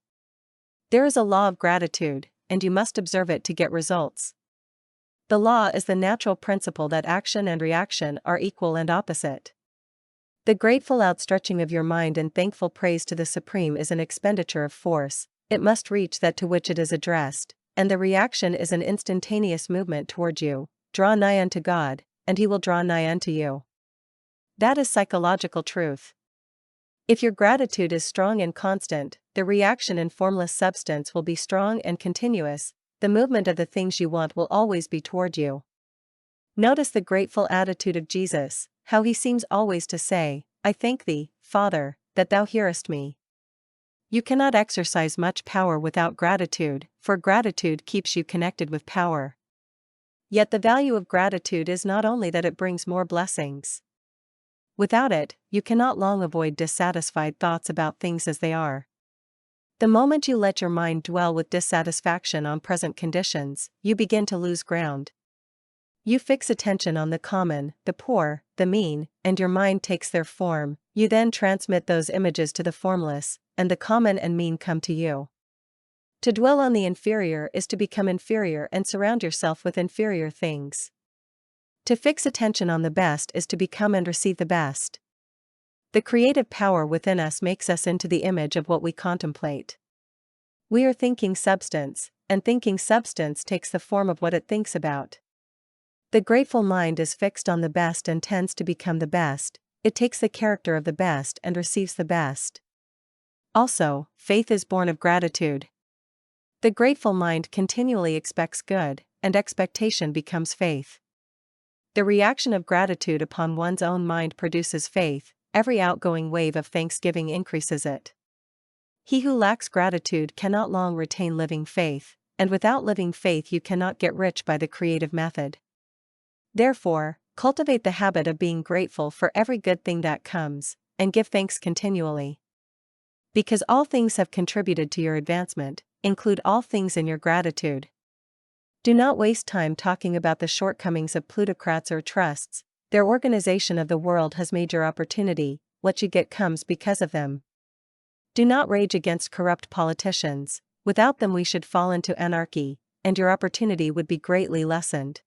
There is a law of gratitude, and you must observe it to get results. The law is the natural principle that action and reaction are equal and opposite. The grateful outstretching of your mind and thankful praise to the Supreme is an expenditure of force. It must reach that to which it is addressed, and the reaction is an instantaneous movement toward you. Draw nigh unto God, and he will draw nigh unto you. That is psychological truth. If your gratitude is strong and constant, the reaction in formless substance will be strong and continuous. The movement of the things you want will always be toward you. Notice the grateful attitude of Jesus, how he seems always to say, "I thank thee, Father, that thou hearest me." You cannot exercise much power without gratitude, for gratitude keeps you connected with power. Yet the value of gratitude is not only that it brings more blessings. Without it, you cannot long avoid dissatisfied thoughts about things as they are. The moment you let your mind dwell with dissatisfaction on present conditions, you begin to lose ground. You fix attention on the common, the poor, the mean, and your mind takes their form. You then transmit those images to the formless, and the common and mean come to you. To dwell on the inferior is to become inferior and surround yourself with inferior things. To fix attention on the best is to become and receive the best. The creative power within us makes us into the image of what we contemplate. We are thinking substance, and thinking substance takes the form of what it thinks about. The grateful mind is fixed on the best and tends to become the best. It takes the character of the best and receives the best. Also, faith is born of gratitude. The grateful mind continually expects good, and expectation becomes faith. The reaction of gratitude upon one's own mind produces faith. every outgoing wave of thanksgiving increases it. He who lacks gratitude cannot long retain living faith, and without living faith you cannot get rich by the creative method. Therefore, cultivate the habit of being grateful for every good thing that comes, and give thanks continually. Because all things have contributed to your advancement, include all things in your gratitude. Do not waste time talking about the shortcomings of plutocrats or trusts. Their organization of the world has made your opportunity, what you get comes because of them. Do not rage against corrupt politicians, without them we should fall into anarchy, and your opportunity would be greatly lessened.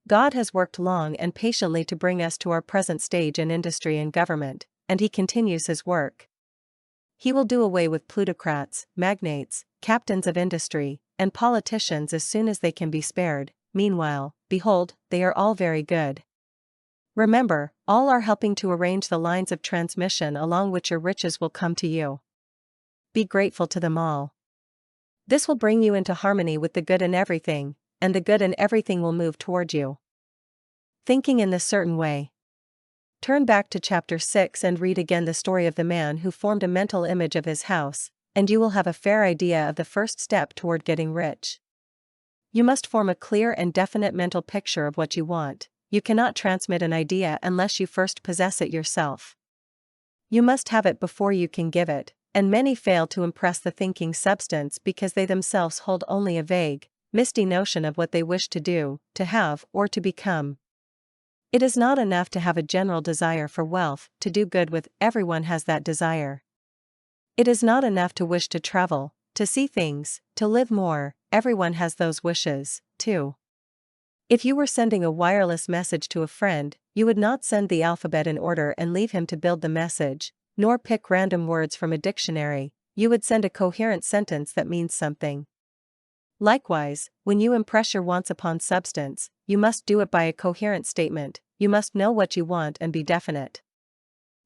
God has worked long and patiently to bring us to our present stage in industry and government, and He continues His work. He will do away with plutocrats, magnates, captains of industry, and politicians as soon as they can be spared. Meanwhile, behold, they are all very good. Remember, all are helping to arrange the lines of transmission along which your riches will come to you. Be grateful to them all. This will bring you into harmony with the good in everything, and the good in everything will move toward you. Thinking in this certain way. Turn back to chapter 6 and read again the story of the man who formed a mental image of his house, and you will have a fair idea of the first step toward getting rich. You must form a clear and definite mental picture of what you want. You cannot transmit an idea unless you first possess it yourself. You must have it before you can give it, and many fail to impress the thinking substance because they themselves hold only a vague, misty notion of what they wish to do, to have, or to become. It is not enough to have a general desire for wealth, to do good with. Everyone has that desire. It is not enough to wish to travel, to see things, to live more. Everyone has those wishes, too. If you were sending a wireless message to a friend, you would not send the alphabet in order and leave him to build the message, nor pick random words from a dictionary. You would send a coherent sentence that means something. Likewise, when you impress your wants upon substance, you must do it by a coherent statement. You must know what you want and be definite.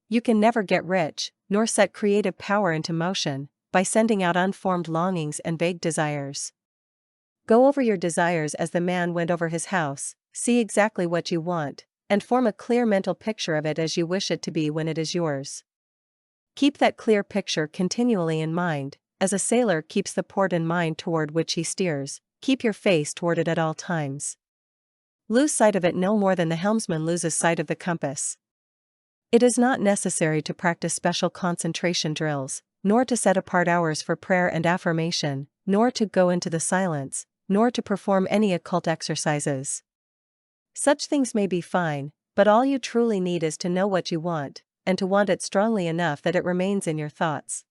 You can never get rich, nor set creative power into motion, by sending out unformed longings and vague desires. Go over your desires as the man went over his house, see exactly what you want, and form a clear mental picture of it as you wish it to be when it is yours. Keep that clear picture continually in mind, as a sailor keeps the port in mind toward which he steers. Keep your face toward it at all times. Lose sight of it no more than the helmsman loses sight of the compass. It is not necessary to practice special concentration drills, nor to set apart hours for prayer and affirmation, nor to go into the silence, nor to perform any occult exercises. Such things may be fine, but all you truly need is to know what you want, and to want it strongly enough that it remains in your thoughts.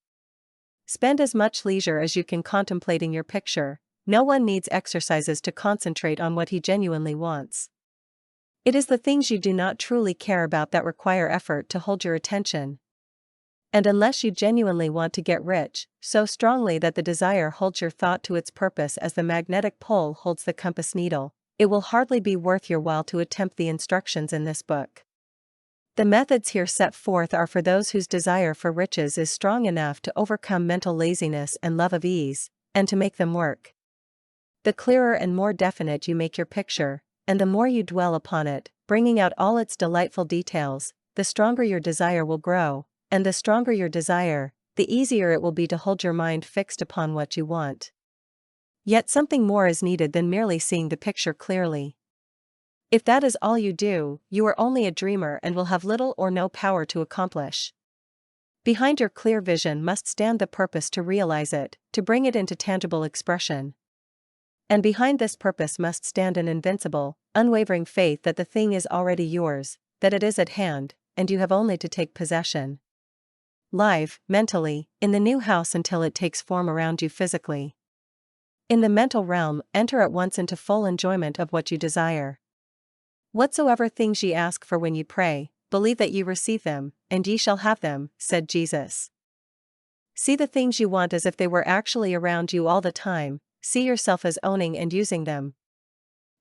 Spend as much leisure as you can contemplating your picture. No one needs exercises to concentrate on what he genuinely wants. It is the things you do not truly care about that require effort to hold your attention. And unless you genuinely want to get rich, so strongly that the desire holds your thought to its purpose as the magnetic pole holds the compass needle, it will hardly be worth your while to attempt the instructions in this book. The methods here set forth are for those whose desire for riches is strong enough to overcome mental laziness and love of ease, and to make them work. The clearer and more definite you make your picture, and the more you dwell upon it, bringing out all its delightful details, the stronger your desire will grow, and the stronger your desire, the easier it will be to hold your mind fixed upon what you want. Yet something more is needed than merely seeing the picture clearly. If that is all you do, you are only a dreamer and will have little or no power to accomplish. Behind your clear vision must stand the purpose to realize it, to bring it into tangible expression. And behind this purpose must stand an invincible, unwavering faith that the thing is already yours, that it is at hand, and you have only to take possession. Live, mentally, in the new house until it takes form around you physically. In the mental realm, enter at once into full enjoyment of what you desire. Whatsoever things ye ask for when ye pray, believe that ye receive them, and ye shall have them, said Jesus. See the things you want as if they were actually around you all the time. See yourself as owning and using them.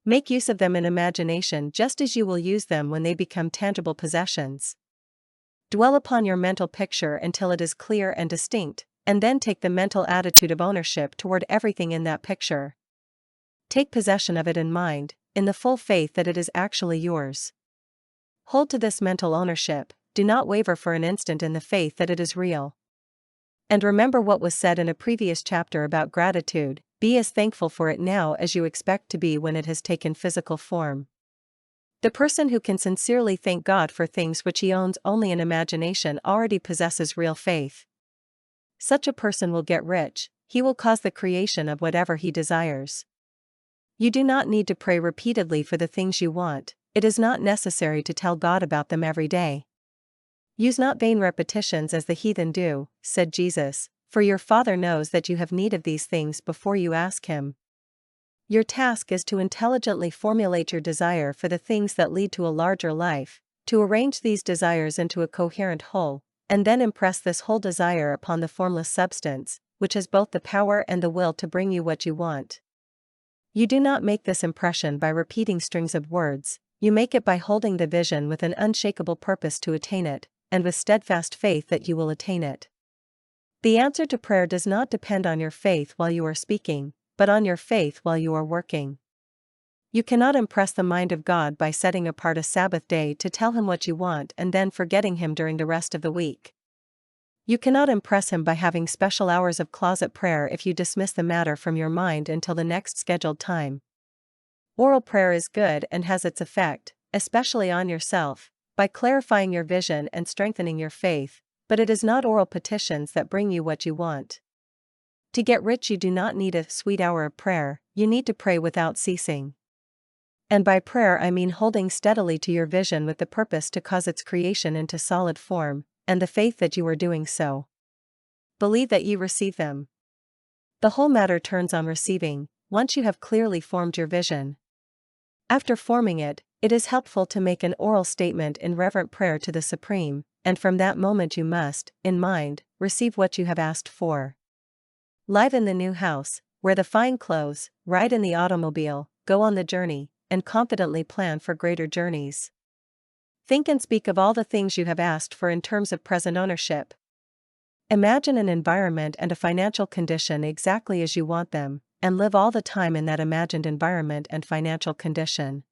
Make use of them in imagination just as you will use them when they become tangible possessions. Dwell upon your mental picture until it is clear and distinct, and then take the mental attitude of ownership toward everything in that picture. Take possession of it in mind, in the full faith that it is actually yours. Hold to this mental ownership, do not waver for an instant in the faith that it is real. And remember what was said in a previous chapter about gratitude: be as thankful for it now as you expect to be when it has taken physical form. The person who can sincerely thank God for things which he owns only in imagination already possesses real faith. Such a person will get rich. He will cause the creation of whatever he desires. You do not need to pray repeatedly for the things you want. It is not necessary to tell God about them every day. Use not vain repetitions as the heathen do, said Jesus, for your Father knows that you have need of these things before you ask Him. Your task is to intelligently formulate your desire for the things that lead to a larger life, to arrange these desires into a coherent whole, and then impress this whole desire upon the formless substance, which has both the power and the will to bring you what you want. You do not make this impression by repeating strings of words, you make it by holding the vision with an unshakable purpose to attain it, and with steadfast faith that you will attain it. The answer to prayer does not depend on your faith while you are speaking, but on your faith while you are working. You cannot impress the mind of God by setting apart a Sabbath day to tell Him what you want and then forgetting Him during the rest of the week. You cannot impress Him by having special hours of closet prayer if you dismiss the matter from your mind until the next scheduled time. Oral prayer is good and has its effect, especially on yourself, by clarifying your vision and strengthening your faith, but it is not oral petitions that bring you what you want. To get rich, you do not need a sweet hour of prayer, you need to pray without ceasing. And by prayer I mean holding steadily to your vision with the purpose to cause its creation into solid form, and the faith that you are doing so. Believe that you receive them. The whole matter turns on receiving, once you have clearly formed your vision. After forming it, it is helpful to make an oral statement in reverent prayer to the Supreme, and from that moment you must, in mind, receive what you have asked for. Live in the new house, wear the fine clothes, ride in the automobile, go on the journey, and confidently plan for greater journeys. Think and speak of all the things you have asked for in terms of present ownership. Imagine an environment and a financial condition exactly as you want them, and live all the time in that imagined environment and financial condition.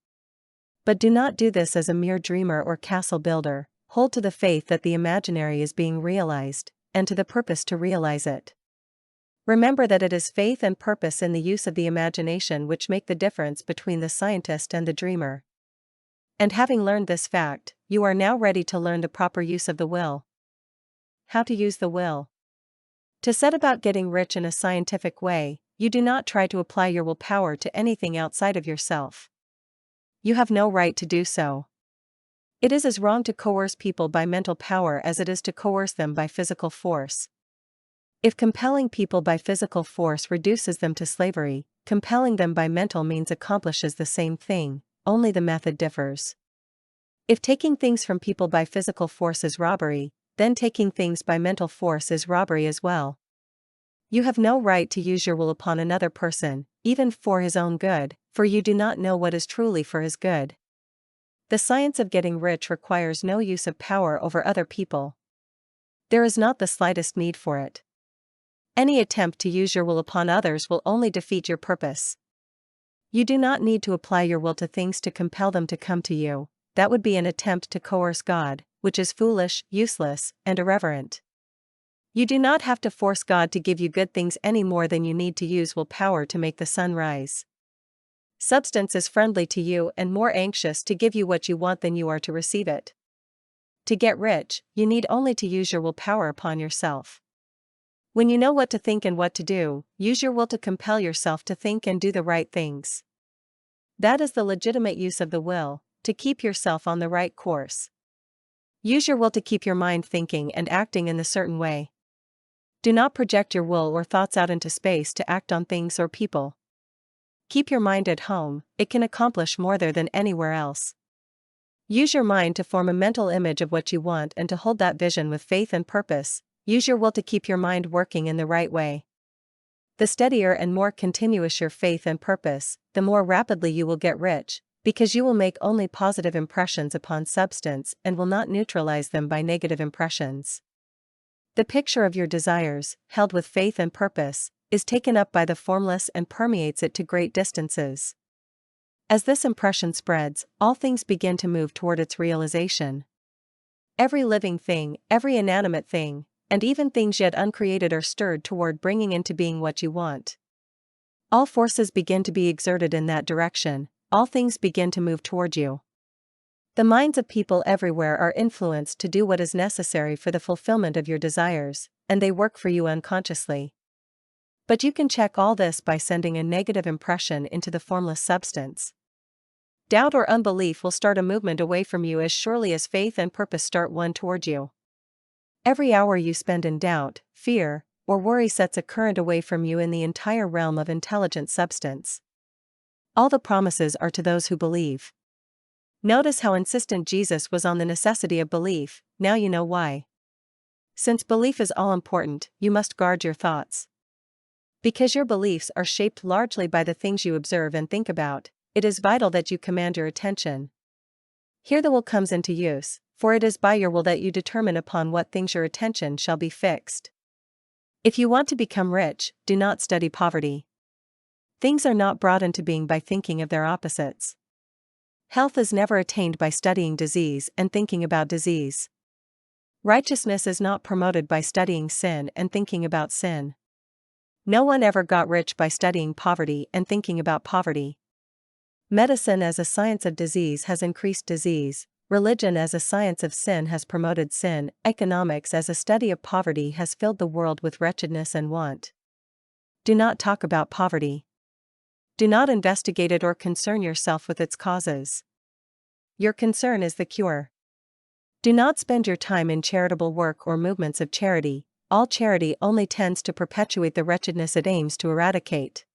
But do not do this as a mere dreamer or castle builder. Hold to the faith that the imaginary is being realized, and to the purpose to realize it. Remember that it is faith and purpose in the use of the imagination which make the difference between the scientist and the dreamer. And having learned this fact, you are now ready to learn the proper use of the will. How to use the will. To set about getting rich in a scientific way, you do not try to apply your willpower to anything outside of yourself. You have no right to do so. It is as wrong to coerce people by mental power as it is to coerce them by physical force. If compelling people by physical force reduces them to slavery, compelling them by mental means accomplishes the same thing, only the method differs. If taking things from people by physical force is robbery, then taking things by mental force is robbery as well. You have no right to use your will upon another person, even for his own good, for you do not know what is truly for his good. The science of getting rich requires no use of power over other people. There is not the slightest need for it. Any attempt to use your will upon others will only defeat your purpose. You do not need to apply your will to things to compel them to come to you. That would be an attempt to coerce God, which is foolish, useless, and irreverent. You do not have to force God to give you good things any more than you need to use willpower to make the sun rise. Substance is friendly to you and more anxious to give you what you want than you are to receive it. To get rich, you need only to use your willpower upon yourself. When you know what to think and what to do, use your will to compel yourself to think and do the right things. That is the legitimate use of the will, to keep yourself on the right course. Use your will to keep your mind thinking and acting in a certain way. Do not project your will or thoughts out into space to act on things or people. Keep your mind at home, it can accomplish more there than anywhere else. Use your mind to form a mental image of what you want and to hold that vision with faith and purpose. Use your will to keep your mind working in the right way. The steadier and more continuous your faith and purpose, the more rapidly you will get rich, because you will make only positive impressions upon substance and will not neutralize them by negative impressions. The picture of your desires, held with faith and purpose, is taken up by the formless and permeates it to great distances. As this impression spreads, all things begin to move toward its realization. Every living thing, every inanimate thing, and even things yet uncreated are stirred toward bringing into being what you want. All forces begin to be exerted in that direction, all things begin to move toward you. The minds of people everywhere are influenced to do what is necessary for the fulfillment of your desires, and they work for you unconsciously. But you can check all this by sending a negative impression into the formless substance. Doubt or unbelief will start a movement away from you as surely as faith and purpose start one toward you. Every hour you spend in doubt, fear, or worry sets a current away from you in the entire realm of intelligent substance. All the promises are to those who believe. Notice how insistent Jesus was on the necessity of belief. Now you know why. Since belief is all important, you must guard your thoughts. Because your beliefs are shaped largely by the things you observe and think about, it is vital that you command your attention. Here the will comes into use, for it is by your will that you determine upon what things your attention shall be fixed. If you want to become rich, do not study poverty. Things are not brought into being by thinking of their opposites. Health is never attained by studying disease and thinking about disease. Righteousness is not promoted by studying sin and thinking about sin. No one ever got rich by studying poverty and thinking about poverty. Medicine as a science of disease has increased disease, religion as a science of sin has promoted sin, economics as a study of poverty has filled the world with wretchedness and want. Do not talk about poverty. Do not investigate it or concern yourself with its causes. Your concern is the cure. Do not spend your time in charitable work or movements of charity. All charity only tends to perpetuate the wretchedness it aims to eradicate.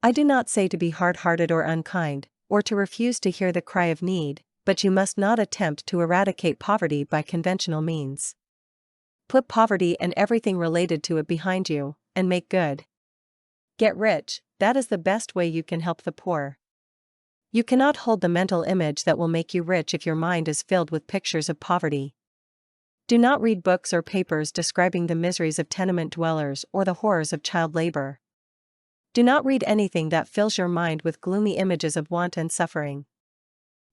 I do not say to be hard-hearted or unkind, or to refuse to hear the cry of need, but you must not attempt to eradicate poverty by conventional means. Put poverty and everything related to it behind you, and make good. Get rich, that is the best way you can help the poor. You cannot hold the mental image that will make you rich if your mind is filled with pictures of poverty. Do not read books or papers describing the miseries of tenement dwellers or the horrors of child labor. Do not read anything that fills your mind with gloomy images of want and suffering.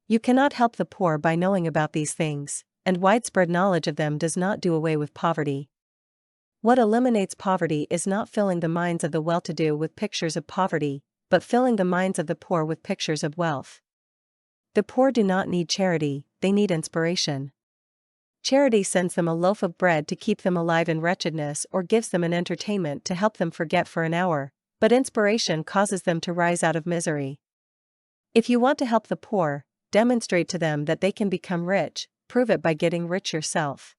You cannot help the poor by knowing about these things, and widespread knowledge of them does not do away with poverty. What eliminates poverty is not filling the minds of the well-to-do with pictures of poverty, but filling the minds of the poor with pictures of wealth. The poor do not need charity, they need inspiration. Charity sends them a loaf of bread to keep them alive in wretchedness or gives them an entertainment to help them forget for an hour, but inspiration causes them to rise out of misery. If you want to help the poor, demonstrate to them that they can become rich, prove it by getting rich yourself.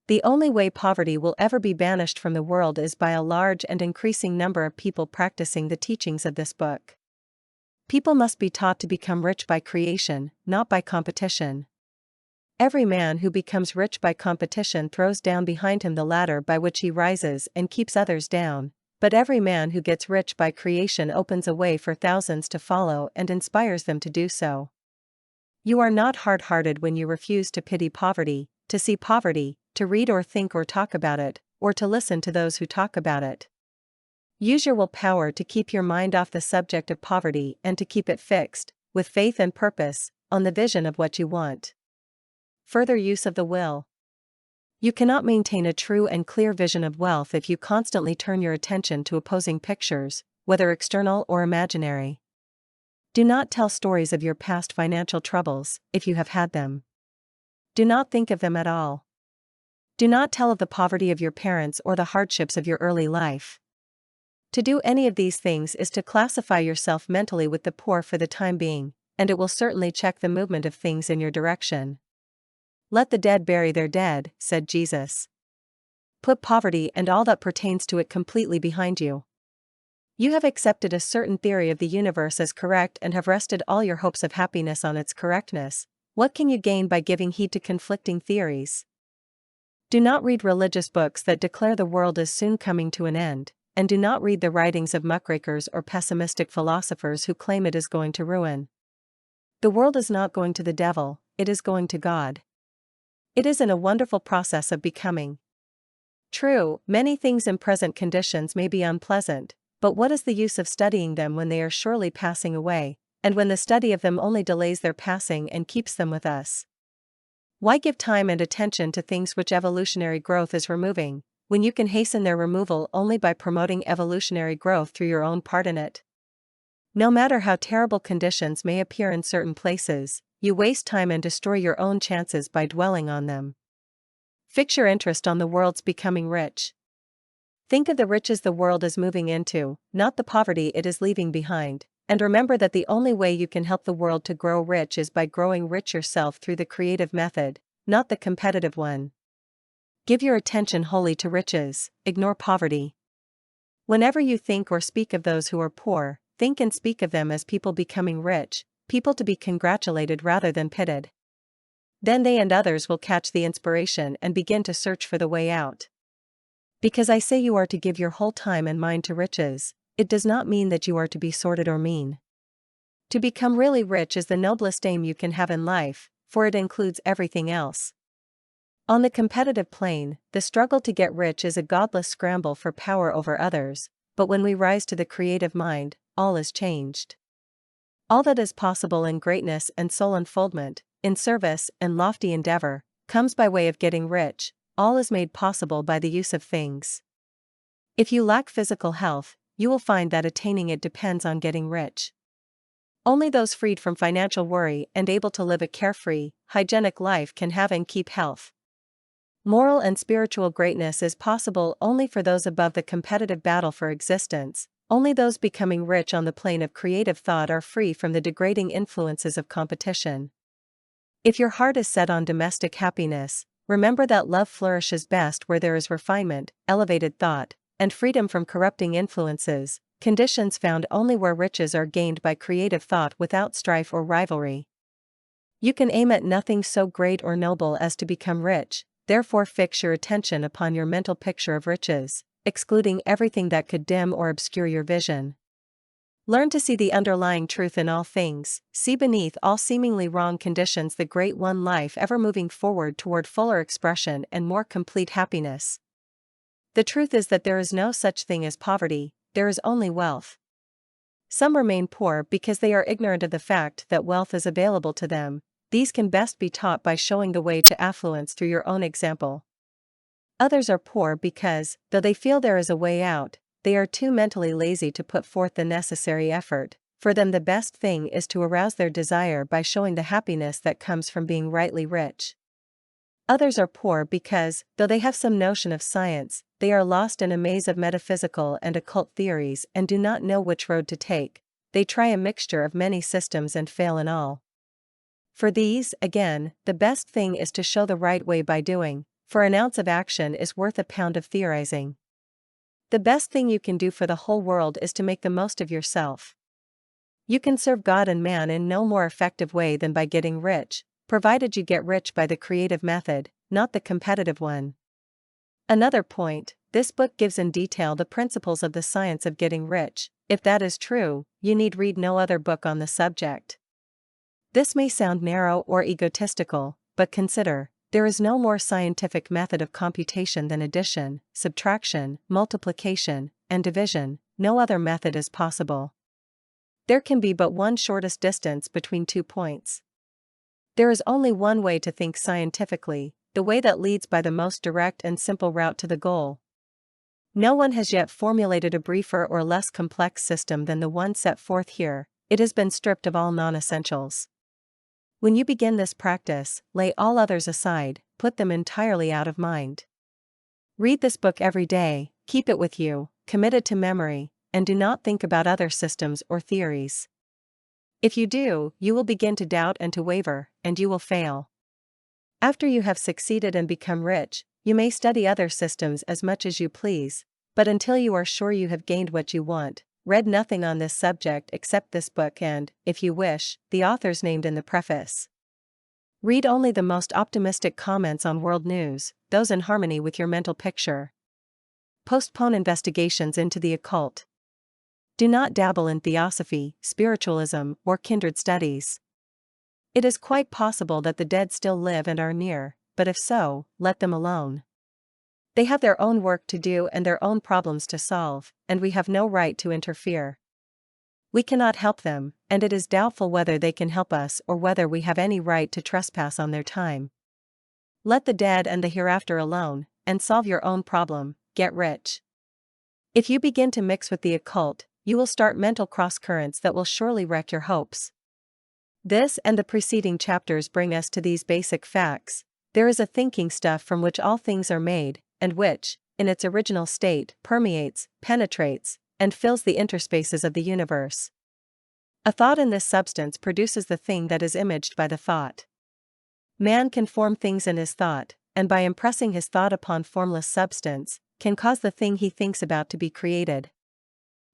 The only way poverty will ever be banished from the world is by a large and increasing number of people practicing the teachings of this book. People must be taught to become rich by creation, not by competition. Every man who becomes rich by competition throws down behind him the ladder by which he rises and keeps others down, but every man who gets rich by creation opens a way for thousands to follow and inspires them to do so. You are not hard-hearted when you refuse to pity poverty, to see poverty, to read or think or talk about it, or to listen to those who talk about it. Use your willpower to keep your mind off the subject of poverty and to keep it fixed, with faith and purpose, on the vision of what you want. Further use of the will. You cannot maintain a true and clear vision of wealth if you constantly turn your attention to opposing pictures, whether external or imaginary. Do not tell stories of your past financial troubles, if you have had them. Do not think of them at all. Do not tell of the poverty of your parents or the hardships of your early life. To do any of these things is to classify yourself mentally with the poor for the time being, and it will certainly check the movement of things in your direction. Let the dead bury their dead, said Jesus. Put poverty and all that pertains to it completely behind you. You have accepted a certain theory of the universe as correct and have rested all your hopes of happiness on its correctness. What can you gain by giving heed to conflicting theories? Do not read religious books that declare the world is soon coming to an end, and do not read the writings of muckrakers or pessimistic philosophers who claim it is going to ruin. The world is not going to the devil, it is going to God. It is in a wonderful process of becoming. True, many things in present conditions may be unpleasant, but what is the use of studying them when they are surely passing away, and when the study of them only delays their passing and keeps them with us? Why give time and attention to things which evolutionary growth is removing, when you can hasten their removal only by promoting evolutionary growth through your own part in it? No matter how terrible conditions may appear in certain places, you waste time and destroy your own chances by dwelling on them. Fix your interest on the world's becoming rich. Think of the riches the world is moving into, not the poverty it is leaving behind, and remember that the only way you can help the world to grow rich is by growing rich yourself through the creative method, not the competitive one. Give your attention wholly to riches, ignore poverty. Whenever you think or speak of those who are poor, think and speak of them as people becoming rich, people to be congratulated rather than pitied. Then they and others will catch the inspiration and begin to search for the way out. Because I say you are to give your whole time and mind to riches, it does not mean that you are to be sordid or mean. To become really rich is the noblest aim you can have in life, for it includes everything else. On the competitive plane, the struggle to get rich is a godless scramble for power over others, but when we rise to the creative mind, all is changed. All that is possible in greatness and soul unfoldment, in service and lofty endeavor, comes by way of getting rich. All is made possible by the use of things. If you lack physical health, you will find that attaining it depends on getting rich. Only those freed from financial worry and able to live a carefree, hygienic life can have and keep health. Moral and spiritual greatness is possible only for those above the competitive battle for existence. Only those becoming rich on the plane of creative thought are free from the degrading influences of competition. If your heart is set on domestic happiness, remember that love flourishes best where there is refinement, elevated thought, and freedom from corrupting influences, conditions found only where riches are gained by creative thought without strife or rivalry. You can aim at nothing so great or noble as to become rich, therefore fix your attention upon your mental picture of riches, excluding everything that could dim or obscure your vision. Learn to see the underlying truth in all things, see beneath all seemingly wrong conditions the great one life ever moving forward toward fuller expression and more complete happiness. The truth is that there is no such thing as poverty, there is only wealth. Some remain poor because they are ignorant of the fact that wealth is available to them. These can best be taught by showing the way to affluence through your own example. Others are poor because, though they feel there is a way out, they are too mentally lazy to put forth the necessary effort. For them the best thing is to arouse their desire by showing the happiness that comes from being rightly rich. Others are poor because, though they have some notion of science, they are lost in a maze of metaphysical and occult theories and do not know which road to take. They try a mixture of many systems and fail in all. For these, again, the best thing is to show the right way by doing, for an ounce of action is worth a pound of theorizing. The best thing you can do for the whole world is to make the most of yourself. You can serve God and man in no more effective way than by getting rich, provided you get rich by the creative method, not the competitive one. Another point, this book gives in detail the principles of the science of getting rich. If that is true, you need read no other book on the subject. This may sound narrow or egotistical, but consider, there is no more scientific method of computation than addition, subtraction, multiplication, and division. No other method is possible. There can be but one shortest distance between 2 points. There is only one way to think scientifically, the way that leads by the most direct and simple route to the goal. No one has yet formulated a briefer or less complex system than the one set forth here. It has been stripped of all non-essentials. When you begin this practice, lay all others aside, put them entirely out of mind. Read this book every day, keep it with you, commit it to memory, and do not think about other systems or theories. If you do, you will begin to doubt and to waver, and you will fail. After you have succeeded and become rich, you may study other systems as much as you please, but until you are sure you have gained what you want, read nothing on this subject except this book and, if you wish, the authors named in the preface. Read only the most optimistic comments on world news, those in harmony with your mental picture. Postpone investigations into the occult. Do not dabble in theosophy, spiritualism, or kindred studies. It is quite possible that the dead still live and are near, but if so, let them alone. They have their own work to do and their own problems to solve, and we have no right to interfere. We cannot help them, and it is doubtful whether they can help us or whether we have any right to trespass on their time. Let the dead and the hereafter alone, and solve your own problem, get rich. If you begin to mix with the occult, you will start mental cross-currents that will surely wreck your hopes. This and the preceding chapters bring us to these basic facts. There is a thinking stuff from which all things are made, and which, in its original state, permeates, penetrates, and fills the interspaces of the universe. A thought in this substance produces the thing that is imaged by the thought. Man can form things in his thought, and by impressing his thought upon formless substance, can cause the thing he thinks about to be created.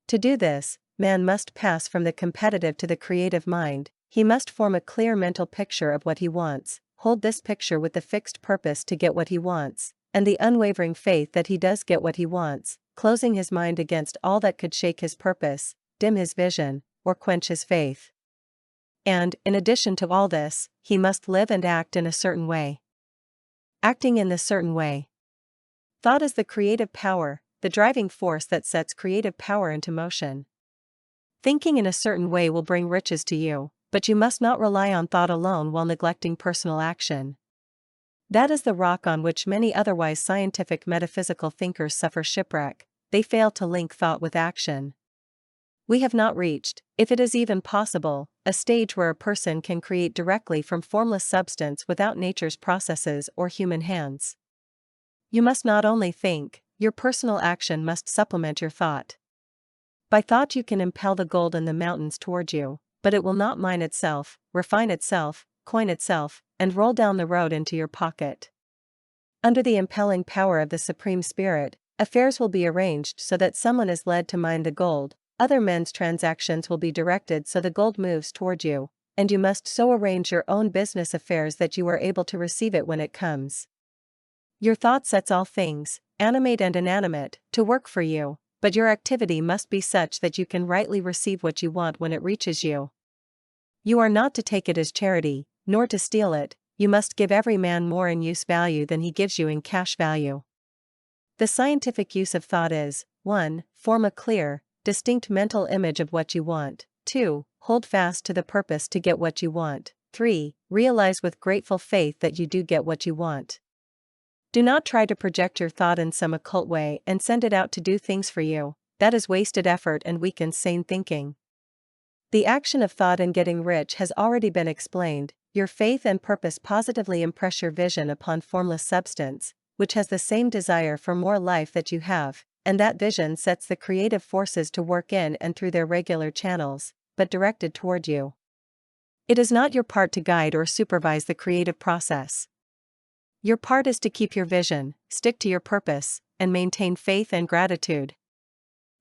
To do this, man must pass from the competitive to the creative mind. He must form a clear mental picture of what he wants, hold this picture with the fixed purpose to get what he wants, and the unwavering faith that he does get what he wants, closing his mind against all that could shake his purpose, dim his vision, or quench his faith. And, in addition to all this, he must live and act in a certain way. Acting in this certain way. Thought is the creative power, the driving force that sets creative power into motion. Thinking in a certain way will bring riches to you, but you must not rely on thought alone while neglecting personal action. That is the rock on which many otherwise scientific metaphysical thinkers suffer shipwreck. They fail to link thought with action. We have not reached, if it is even possible, a stage where a person can create directly from formless substance without nature's processes or human hands. You must not only think, your personal action must supplement your thought. By thought you can impel the gold in the mountains toward you, but it will not mine itself, refine itself, coin itself, and roll down the road into your pocket. Under the impelling power of the Supreme Spirit, affairs will be arranged so that someone is led to mine the gold, other men's transactions will be directed so the gold moves toward you, and you must so arrange your own business affairs that you are able to receive it when it comes. Your thought sets all things, animate and inanimate, to work for you, but your activity must be such that you can rightly receive what you want when it reaches you. You are not to take it as charity, nor to steal it. You must give every man more in use value than he gives you in cash value. The scientific use of thought is, 1. Form a clear, distinct mental image of what you want. 2. Hold fast to the purpose to get what you want. 3. Realize with grateful faith that you do get what you want. Do not try to project your thought in some occult way and send it out to do things for you. That is wasted effort and weakens sane thinking. The action of thought in getting rich has already been explained. Your faith and purpose positively impress your vision upon formless substance, which has the same desire for more life that you have, and that vision sets the creative forces to work in and through their regular channels, but directed toward you. It is not your part to guide or supervise the creative process. Your part is to keep your vision, stick to your purpose, and maintain faith and gratitude.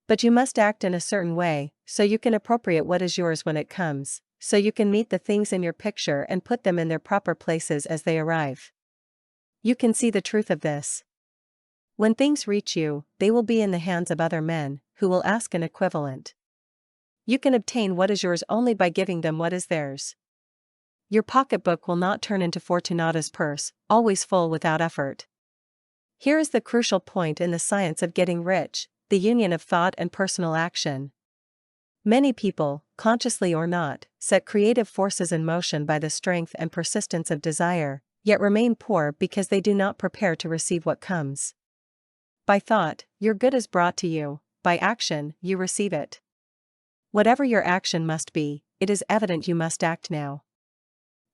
But you must act in a certain way, so you can appropriate what is yours when it comes, so you can meet the things in your picture and put them in their proper places as they arrive. You can see the truth of this. When things reach you, they will be in the hands of other men, who will ask an equivalent. You can obtain what is yours only by giving them what is theirs. Your pocketbook will not turn into Fortunata's purse, always full without effort. Here is the crucial point in the science of getting rich, the union of thought and personal action. Many people, consciously or not, set creative forces in motion by the strength and persistence of desire, yet remain poor because they do not prepare to receive what comes. By thought, your good is brought to you, by action, you receive it. Whatever your action must be, it is evident you must act now.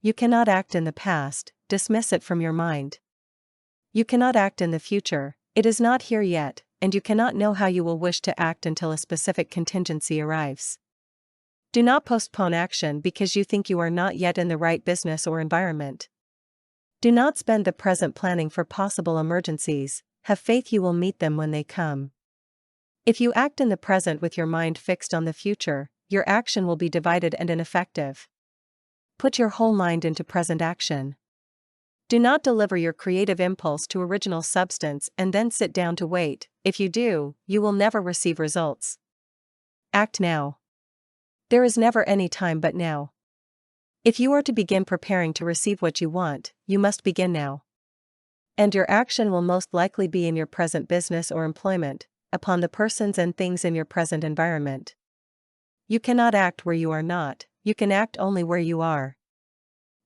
You cannot act in the past, dismiss it from your mind. You cannot act in the future, it is not here yet, and you cannot know how you will wish to act until a specific contingency arrives. Do not postpone action because you think you are not yet in the right business or environment. Do not spend the present planning for possible emergencies, have faith you will meet them when they come. If you act in the present with your mind fixed on the future, your action will be divided and ineffective. Put your whole mind into present action. Do not deliver your creative impulse to original substance and then sit down to wait. If you do, you will never receive results. Act now. There is never any time but now. If you are to begin preparing to receive what you want, you must begin now. And your action will most likely be in your present business or employment, upon the persons and things in your present environment. You cannot act where you are not, you can act only where you are.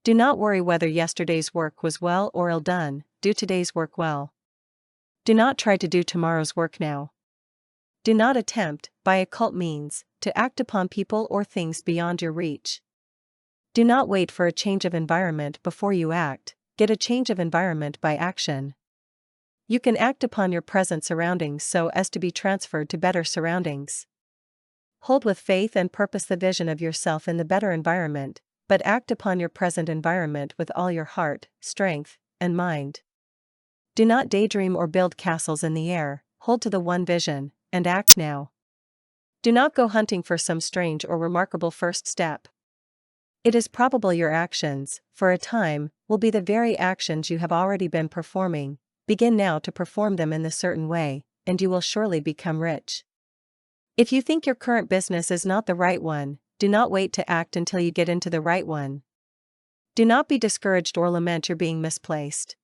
Do not worry whether yesterday's work was well or ill done, do today's work well. Do not try to do tomorrow's work now. Do not attempt, by occult means, to act upon people or things beyond your reach. Do not wait for a change of environment before you act, get a change of environment by action. You can act upon your present surroundings so as to be transferred to better surroundings. Hold with faith and purpose the vision of yourself in the better environment, but act upon your present environment with all your heart, strength, and mind. Do not daydream or build castles in the air, hold to the one vision, and act now. Do not go hunting for some strange or remarkable first step. It is probable your actions, for a time, will be the very actions you have already been performing. Begin now to perform them in the certain way, and you will surely become rich. If you think your current business is not the right one, do not wait to act until you get into the right one. Do not be discouraged or lament your being misplaced.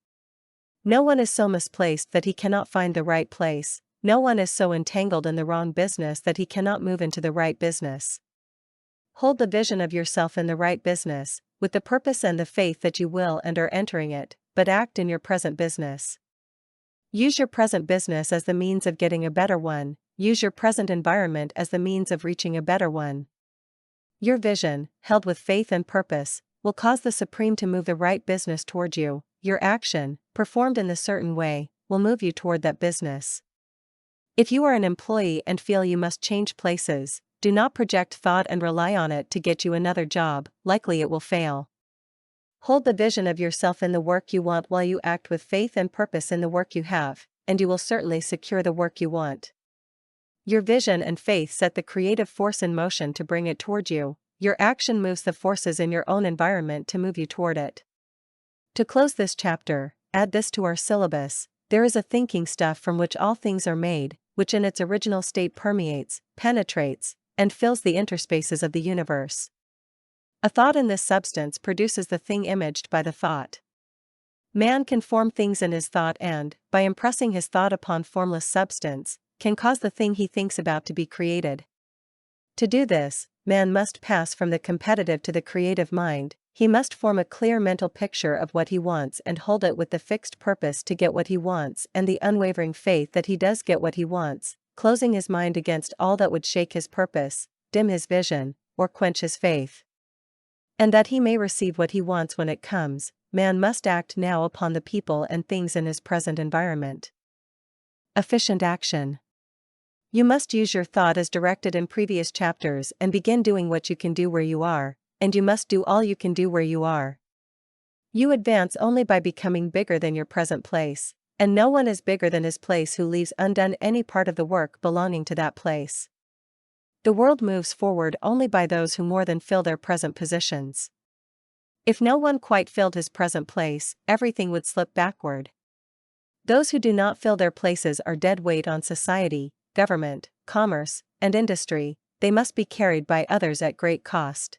No one is so misplaced that he cannot find the right place, no one is so entangled in the wrong business that he cannot move into the right business. Hold the vision of yourself in the right business, with the purpose and the faith that you will and are entering it, but act in your present business. Use your present business as the means of getting a better one, use your present environment as the means of reaching a better one. Your vision, held with faith and purpose, will cause the Supreme to move the right business toward you. Your action, performed in the certain way, will move you toward that business. If you are an employee and feel you must change places, do not project thought and rely on it to get you another job, likely it will fail. Hold the vision of yourself in the work you want while you act with faith and purpose in the work you have, and you will certainly secure the work you want. Your vision and faith set the creative force in motion to bring it toward you. Your action moves the forces in your own environment to move you toward it. To close this chapter, add this to our syllabus: there is a thinking stuff from which all things are made, which in its original state permeates, penetrates, and fills the interspaces of the universe. A thought in this substance produces the thing imaged by the thought. Man can form things in his thought and, by impressing his thought upon formless substance, can cause the thing he thinks about to be created. To do this, man must pass from the competitive to the creative mind. He must form a clear mental picture of what he wants and hold it with the fixed purpose to get what he wants and the unwavering faith that he does get what he wants, closing his mind against all that would shake his purpose, dim his vision, or quench his faith. And that he may receive what he wants when it comes, man must act now upon the people and things in his present environment. Efficient action. You must use your thought as directed in previous chapters and begin doing what you can do where you are, and you must do all you can do where you are. You advance only by becoming bigger than your present place, and no one is bigger than his place who leaves undone any part of the work belonging to that place. The world moves forward only by those who more than fill their present positions. If no one quite filled his present place, everything would slip backward. Those who do not fill their places are dead weight on society, government, commerce, and industry. They must be carried by others at great cost.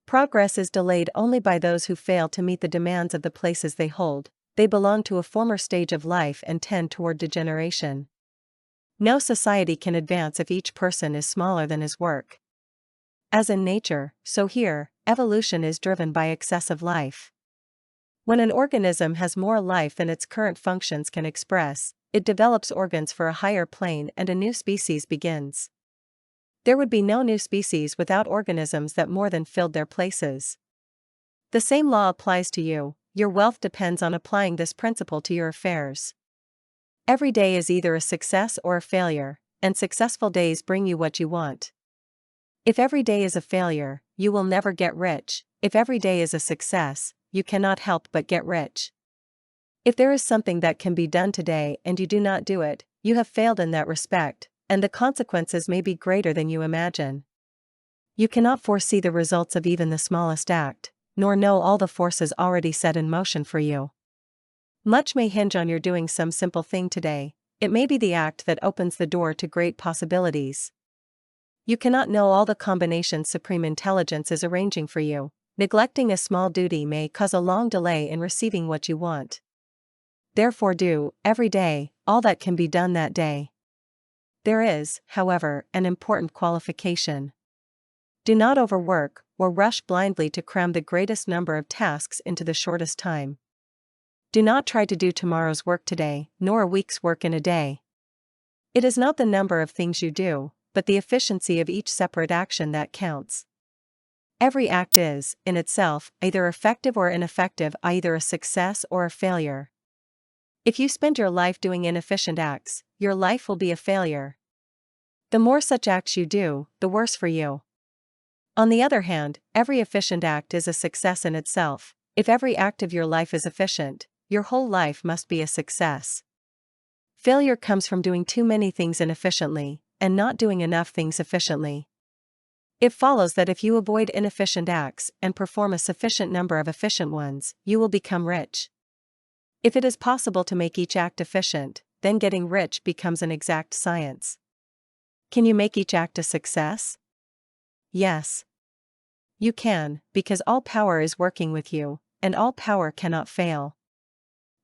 Progress is delayed only by those who fail to meet the demands of the places they hold. They belong to a former stage of life and tend toward degeneration. No society can advance if each person is smaller than his work. As in nature, so here, evolution is driven by excessive life. When an organism has more life than its current functions can express, it develops organs for a higher plane and a new species begins. There would be no new species without organisms that more than filled their places. The same law applies to you. Your wealth depends on applying this principle to your affairs. Every day is either a success or a failure, and successful days bring you what you want. If every day is a failure, you will never get rich. If every day is a success, you cannot help but get rich. If there is something that can be done today and you do not do it, you have failed in that respect, and the consequences may be greater than you imagine. You cannot foresee the results of even the smallest act, nor know all the forces already set in motion for you. Much may hinge on your doing some simple thing today. It may be the act that opens the door to great possibilities. You cannot know all the combinations supreme intelligence is arranging for you. Neglecting a small duty may cause a long delay in receiving what you want. Therefore do, every day, all that can be done that day. There is, however, an important qualification. Do not overwork or rush blindly to cram the greatest number of tasks into the shortest time. Do not try to do tomorrow's work today, nor a week's work in a day. It is not the number of things you do, but the efficiency of each separate action that counts. Every act is, in itself, either effective or ineffective, either a success or a failure. If you spend your life doing inefficient acts, your life will be a failure. The more such acts you do, the worse for you. On the other hand, every efficient act is a success in itself. If every act of your life is efficient, your whole life must be a success. Failure comes from doing too many things inefficiently, and not doing enough things efficiently. It follows that if you avoid inefficient acts and perform a sufficient number of efficient ones, you will become rich. If it is possible to make each act efficient, then getting rich becomes an exact science. Can you make each act a success? Yes. You can, because all power is working with you, and all power cannot fail.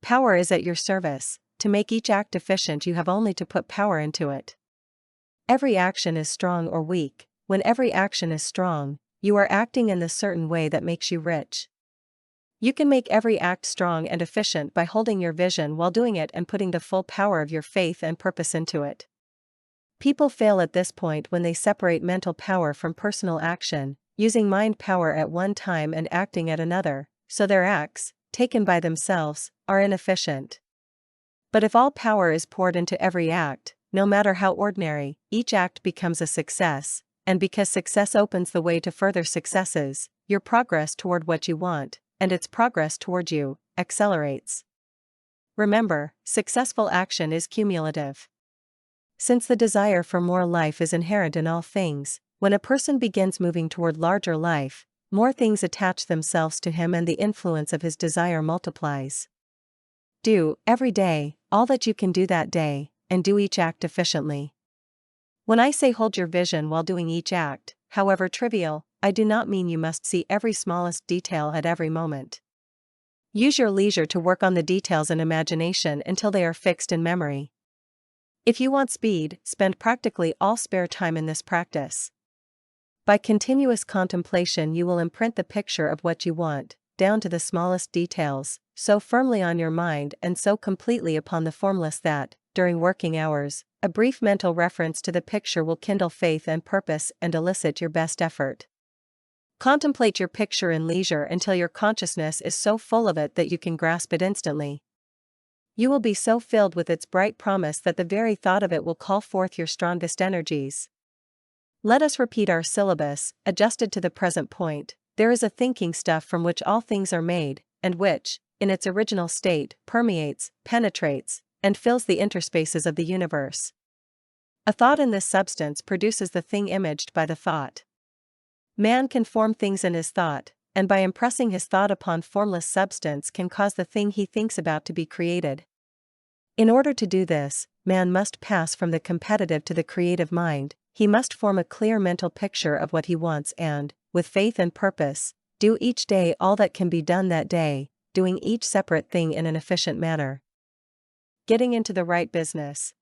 Power is at your service. To make each act efficient, you have only to put power into it. Every action is strong or weak. When every action is strong, you are acting in the certain way that makes you rich. You can make every act strong and efficient by holding your vision while doing it and putting the full power of your faith and purpose into it. People fail at this point when they separate mental power from personal action, using mind power at one time and acting at another, so their acts, taken by themselves, are inefficient. But if all power is poured into every act, no matter how ordinary, each act becomes a success, and because success opens the way to further successes, your progress toward what you want, and its progress toward you, accelerates. Remember, successful action is cumulative. Since the desire for more life is inherent in all things, when a person begins moving toward larger life, more things attach themselves to him and the influence of his desire multiplies. Do, every day, all that you can do that day, and do each act efficiently. When I say hold your vision while doing each act, however trivial, I do not mean you must see every smallest detail at every moment. Use your leisure to work on the details in imagination until they are fixed in memory. If you want speed, spend practically all spare time in this practice. By continuous contemplation, you will imprint the picture of what you want, down to the smallest details, so firmly on your mind and so completely upon the formless that, during working hours, a brief mental reference to the picture will kindle faith and purpose and elicit your best effort. Contemplate your picture in leisure until your consciousness is so full of it that you can grasp it instantly. You will be so filled with its bright promise that the very thought of it will call forth your strongest energies. Let us repeat our syllabus, adjusted to the present point. There is a thinking stuff from which all things are made, and which, in its original state, permeates, penetrates, and fills the interspaces of the universe. A thought in this substance produces the thing imaged by the thought. Man can form things in his thought, and by impressing his thought upon formless substance can cause the thing he thinks about to be created. In order to do this, man must pass from the competitive to the creative mind. He must form a clear mental picture of what he wants and, with faith and purpose, do each day all that can be done that day, doing each separate thing in an efficient manner. Getting into the right business.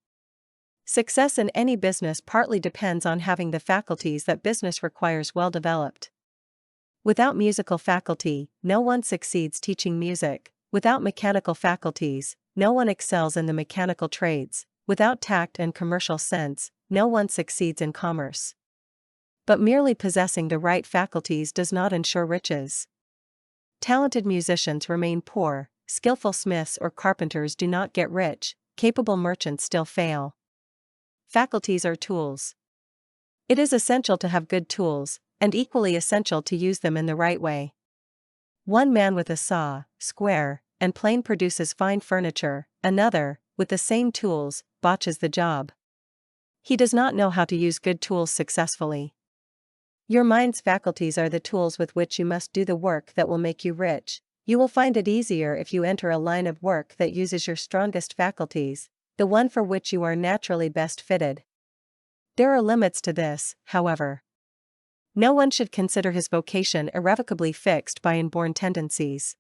Success in any business partly depends on having the faculties that business requires well developed. Without musical faculty, no one succeeds teaching music. Without mechanical faculties, no one excels in the mechanical trades. Without tact and commercial sense, no one succeeds in commerce. But merely possessing the right faculties does not ensure riches. Talented musicians remain poor, skillful smiths or carpenters do not get rich, capable merchants still fail. Faculties are tools. It is essential to have good tools, and equally essential to use them in the right way. One man with a saw, square, and plane produces fine furniture, another, with the same tools, botches the job. He does not know how to use good tools successfully. Your mind's faculties are the tools with which you must do the work that will make you rich. You will find it easier if you enter a line of work that uses your strongest faculties, the one for which you are naturally best fitted. There are limits to this, however. No one should consider his vocation irrevocably fixed by inborn tendencies.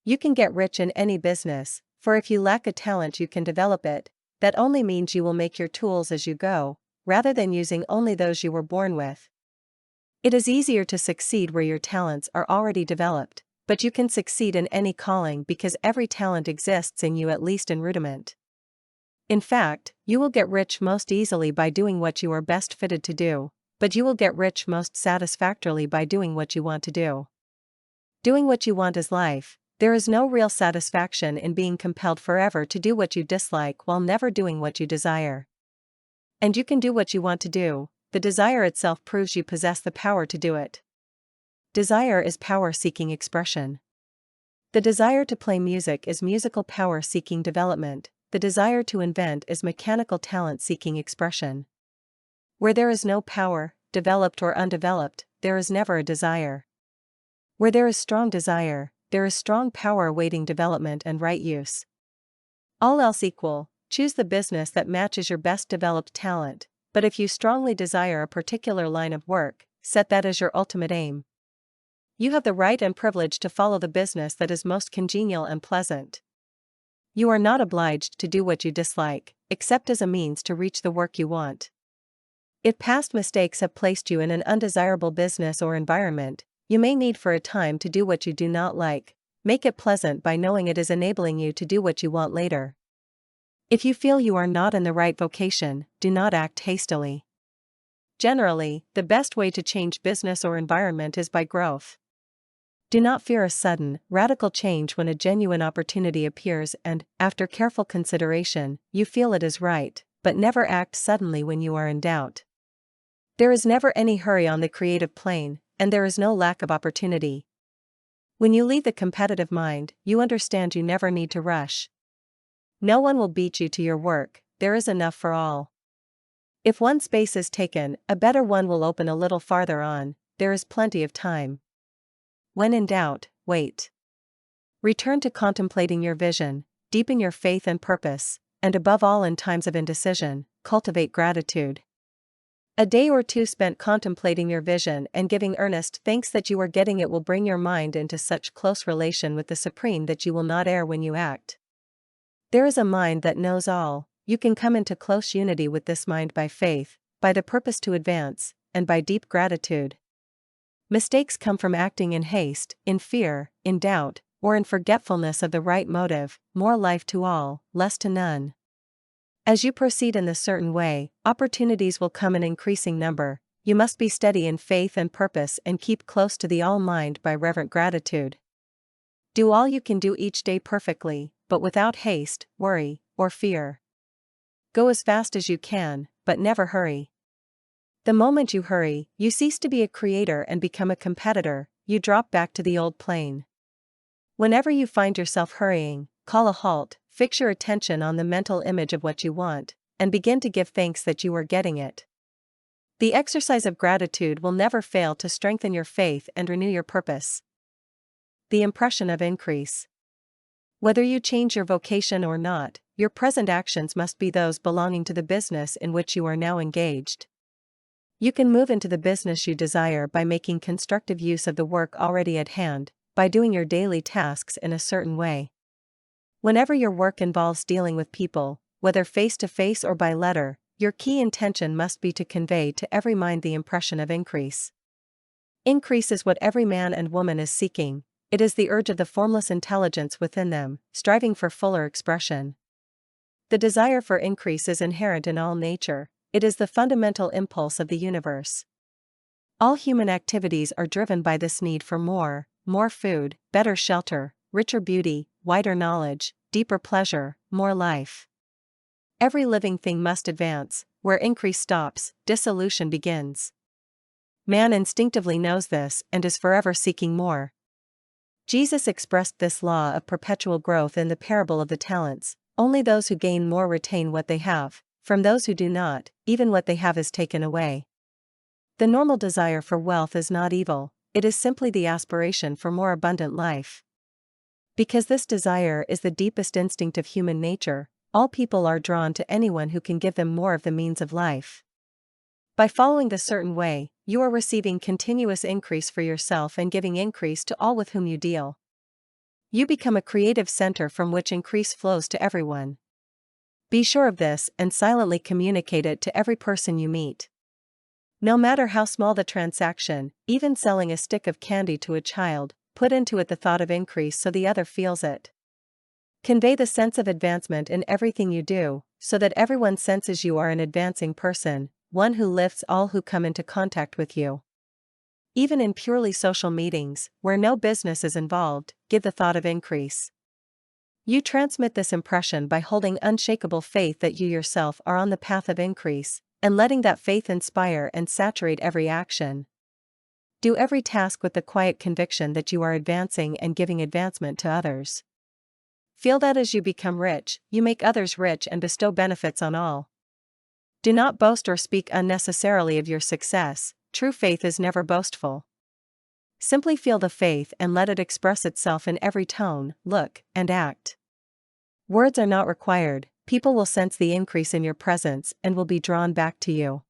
You can get rich in any business, for if you lack a talent you can develop it. That only means you will make your tools as you go, rather than using only those you were born with. It is easier to succeed where your talents are already developed, but you can succeed in any calling because every talent exists in you, at least in rudiment. In fact, you will get rich most easily by doing what you are best fitted to do, but you will get rich most satisfactorily by doing what you want to do. Doing what you want is life. There is no real satisfaction in being compelled forever to do what you dislike while never doing what you desire. And you can do what you want to do. The desire itself proves you possess the power to do it. Desire is power-seeking expression. The desire to play music is musical power-seeking development. The desire to invent is mechanical talent-seeking expression. Where there is no power, developed or undeveloped, there is never a desire. Where there is strong desire, there is strong power awaiting development and right use. All else equal, choose the business that matches your best developed talent, but if you strongly desire a particular line of work, set that as your ultimate aim. You have the right and privilege to follow the business that is most congenial and pleasant. You are not obliged to do what you dislike, except as a means to reach the work you want. If past mistakes have placed you in an undesirable business or environment, you may need for a time to do what you do not like. Make it pleasant by knowing it is enabling you to do what you want later. If you feel you are not in the right vocation, do not act hastily. Generally, the best way to change business or environment is by growth. Do not fear a sudden, radical change when a genuine opportunity appears and, after careful consideration, you feel it is right, but never act suddenly when you are in doubt. There is never any hurry on the creative plane, and there is no lack of opportunity. When you leave the competitive mind, you understand you never need to rush. No one will beat you to your work, there is enough for all. If one space is taken, a better one will open a little farther on, there is plenty of time. When in doubt, wait. Return to contemplating your vision, deepen your faith and purpose, and above all in times of indecision, cultivate gratitude. A day or two spent contemplating your vision and giving earnest thanks that you are getting it will bring your mind into such close relation with the Supreme that you will not err when you act. There is a mind that knows all. You can come into close unity with this mind by faith, by the purpose to advance, and by deep gratitude. Mistakes come from acting in haste, in fear, in doubt, or in forgetfulness of the right motive. More life to all, less to none. As you proceed in this certain way, opportunities will come in increasing number. You must be steady in faith and purpose and keep close to the all-mind by reverent gratitude. Do all you can do each day perfectly, but without haste, worry, or fear. Go as fast as you can, but never hurry. The moment you hurry, you cease to be a creator and become a competitor. You drop back to the old plane. Whenever you find yourself hurrying, call a halt, fix your attention on the mental image of what you want, and begin to give thanks that you are getting it. The exercise of gratitude will never fail to strengthen your faith and renew your purpose. The impression of increase. Whether you change your vocation or not, your present actions must be those belonging to the business in which you are now engaged. You can move into the business you desire by making constructive use of the work already at hand, by doing your daily tasks in a certain way. Whenever your work involves dealing with people, whether face-to-face or by letter, your key intention must be to convey to every mind the impression of increase. Increase is what every man and woman is seeking. It is the urge of the formless intelligence within them, striving for fuller expression. The desire for increase is inherent in all nature. It is the fundamental impulse of the universe. All human activities are driven by this need for more food, better shelter, richer beauty, wider knowledge, deeper pleasure, more life. Every living thing must advance. Where increase stops, dissolution begins. Man instinctively knows this and is forever seeking more. Jesus expressed this law of perpetual growth in the parable of the talents. Only those who gain more retain what they have. From those who do not, even what they have is taken away. The normal desire for wealth is not evil, it is simply the aspiration for more abundant life. Because this desire is the deepest instinct of human nature, all people are drawn to anyone who can give them more of the means of life. By following the certain way, you are receiving continuous increase for yourself and giving increase to all with whom you deal. You become a creative center from which increase flows to everyone. Be sure of this and silently communicate it to every person you meet. No matter how small the transaction, even selling a stick of candy to a child, put into it the thought of increase so the other feels it. Convey the sense of advancement in everything you do, so that everyone senses you are an advancing person, one who lifts all who come into contact with you. Even in purely social meetings, where no business is involved, give the thought of increase. You transmit this impression by holding unshakable faith that you yourself are on the path of increase, and letting that faith inspire and saturate every action. Do every task with the quiet conviction that you are advancing and giving advancement to others. Feel that as you become rich, you make others rich and bestow benefits on all. Do not boast or speak unnecessarily of your success. True faith is never boastful. Simply feel the faith and let it express itself in every tone, look, and act. Words are not required, people will sense the increase in your presence and will be drawn back to you.